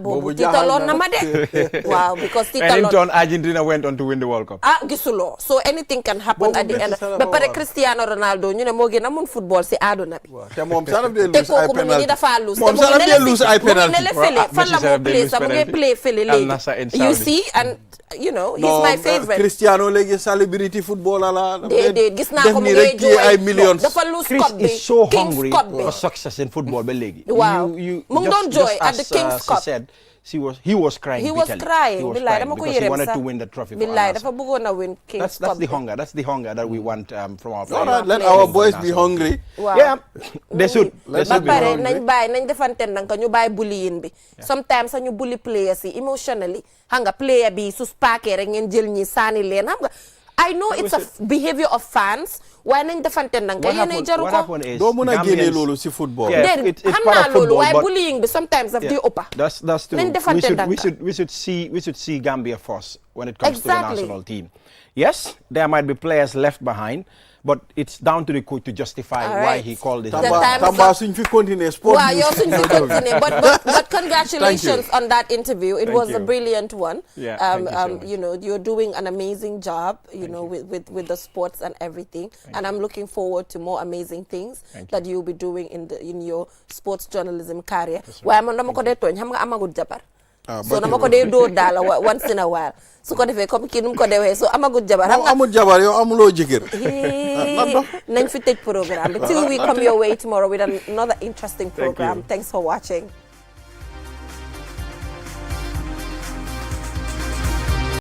Boobu tiitaloon na ma de. Waaw, because tiitaloon. And in turn, Argentina went on to win the World Cup. Gisuloo. So anything can happen at the end. Ba pare Cristiano Ronaldo ñu ne moo gën a mun football si àdduna bi. Te moom sax daf dee te lose ay kooku mu ngi penalty. nii dafa lose. Moom sax daf dee lose ay penalty. Fan la moo play sax mu ngi play fële léegi. You see, and you know, he's my favorite. Cristiano léegi celebrity footballer la. Déedéet gis naa ko mu ngi jooy ay millions. dafa lose cup bi. Chris is so hungry for success in football ba léegi. Waaw mu ngi doon jooy at the King's Cup. He was crying. He was crying. Billaay dama ko because he yërëm wanted sax. to win the trophy. Billaay dafa bëggoon a win King's Cup. That's the hunger. That's the hunger that we want from our All players. right, let our boys be hungry. Waaw. Yeah, they should. They ba should be pare hungry. nañ defante nag ñu bàyyi bullying bi. Sometimes sax ñu bully players yi emotionally. Xam nga player bi su spaakee rek ngeen jël ñi saani leen xam nga. I know it's a behavior of fans. Waaye nañ defante nag nga yéene jaru What ko. happened is Doo mën a génne loolu si football. Yeah, it's xam part naa of loolu football, waaye but bullying bi sometimes daf di ëppa. that's true. Nañ defante nag. We should see Gambia first when it comes to the Exactly. national team. Yes, there might be players left behind, but it's down to the coach to justify why he called it. Tamba suñ fi continuer sport. Wow, yow suñ fi continuer. But congratulations on that interview. It was a brilliant one. Yeah, thank you so much. You know, you're doing an amazing job, you know, with the sports and everything. And I'm looking forward to more amazing things that you'll be doing in your sports journalism career. Waaye man dama ko dee tooñ xam nga amagul jabar. So dama ko dee dóor daal once in a while. Su ko defee comme kii nu mu ko dewee so amagul jabar. Moom amul jabar yow amuloo jëkkër. Nañ fi tëj programme bi till we come your way tomorrow with another interesting program. Thanks for watching.